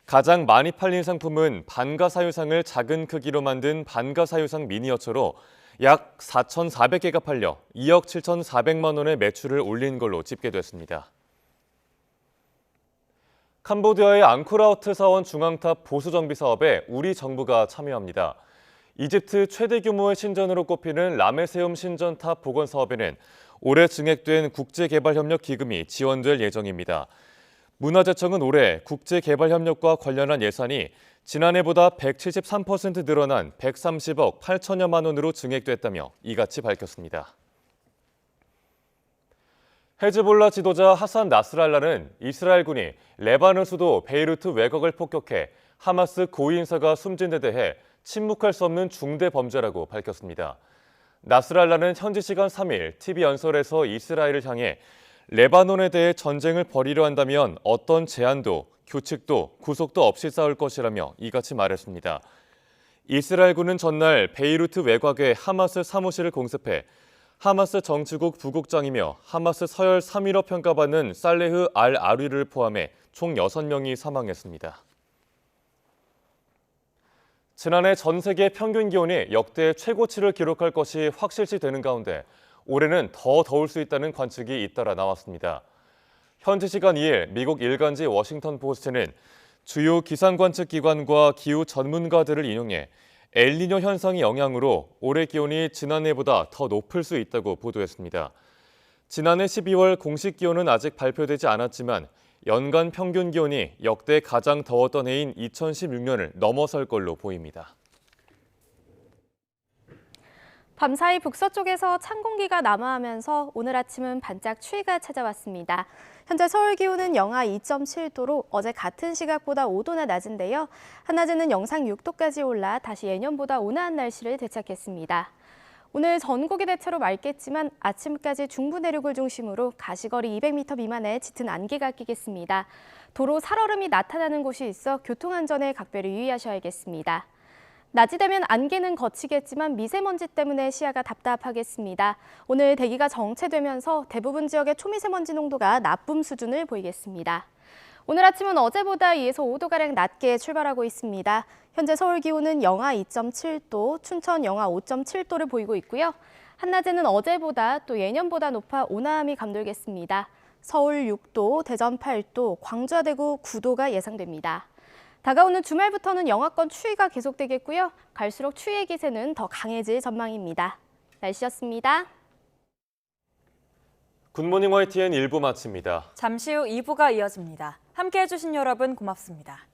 가장 많이 팔린 상품은 반가사유상을 작은 크기로 만든 반가사유상 미니어처로 약 4,400개가 팔려 2억 7,400만 원의 매출을 올린 걸로 집계됐습니다. 캄보디아의 앙코르와트 사원 중앙탑 보수 정비 사업에 우리 정부가 참여합니다. 이집트 최대 규모의 신전으로 꼽히는 라메세움 신전탑 복원 사업에는 올해 증액된 국제개발협력 기금이 지원될 예정입니다. 문화재청은 올해 국제개발협력과 관련한 예산이 지난해보다 173% 늘어난 130억 8천여만 원으로 증액됐다며 이같이 밝혔습니다. 헤즈볼라 지도자 하산 나스랄라는 이스라엘군이 레바논 수도 베이루트 외곽을 폭격해 하마스 고위인사가 숨진 데 대해 침묵할 수 없는 중대 범죄라고 밝혔습니다. 나스랄라는 현지 시간 3일 TV 연설에서 이스라엘을 향해 레바논에 대해 전쟁을 벌이려 한다면 어떤 제한도, 규칙도, 구속도 없이 싸울 것이라며 이같이 말했습니다. 이스라엘군은 전날 베이루트 외곽에 하마스 사무실을 공습해 하마스 정치국 부국장이며 하마스 서열 3위로 평가받는 살레흐 알 아리를 포함해 총 6명이 사망했습니다. 지난해 전 세계 평균 기온이 역대 최고치를 기록할 것이 확실시되는 가운데 올해는 더 더울 수 있다는 관측이 잇따라 나왔습니다. 현지 시간 2일 미국 일간지 워싱턴 포스트는 주요 기상관측기관과 기후 전문가들을 인용해 엘니뇨 현상의 영향으로 올해 기온이 지난해보다 더 높을 수 있다고 보도했습니다. 지난해 12월 공식 기온은 아직 발표되지 않았지만 연간 평균 기온이 역대 가장 더웠던 해인 2016년을 넘어설 걸로 보입니다. 밤사이 북서쪽에서 찬 공기가 남하하면서 오늘 아침은 반짝 추위가 찾아왔습니다. 현재 서울 기온은 영하 2.7도로 어제 같은 시각보다 5도나 낮은데요. 한낮에는 영상 6도까지 올라 다시 예년보다 온화한 날씨를 되찾겠습니다. 오늘 전국이 대체로 맑겠지만 아침까지 중부 내륙을 중심으로 가시거리 200m 미만의 짙은 안개가 끼겠습니다. 도로 살얼음이 나타나는 곳이 있어 교통안전에 각별히 유의하셔야겠습니다. 낮이 되면 안개는 거치겠지만 미세먼지 때문에 시야가 답답하겠습니다. 오늘 대기가 정체되면서 대부분 지역의 초미세먼지 농도가 나쁨 수준을 보이겠습니다. 오늘 아침은 어제보다 2에서 5도가량 낮게 출발하고 있습니다. 현재 서울 기온은 영하 2.7도, 춘천 영하 5.7도를 보이고 있고요. 한낮에는 어제보다 또 예년보다 높아 온화함이 감돌겠습니다. 서울 6도, 대전 8도, 광주와 대구 9도가 예상됩니다. 다가오는 주말부터는 영하권 추위가 계속되겠고요. 갈수록 추위의 기세는 더 강해질 전망입니다. 날씨였습니다. 굿모닝 YTN 1부 마칩니다. 잠시 후 2부가 이어집니다. 함께해 주신 여러분 고맙습니다.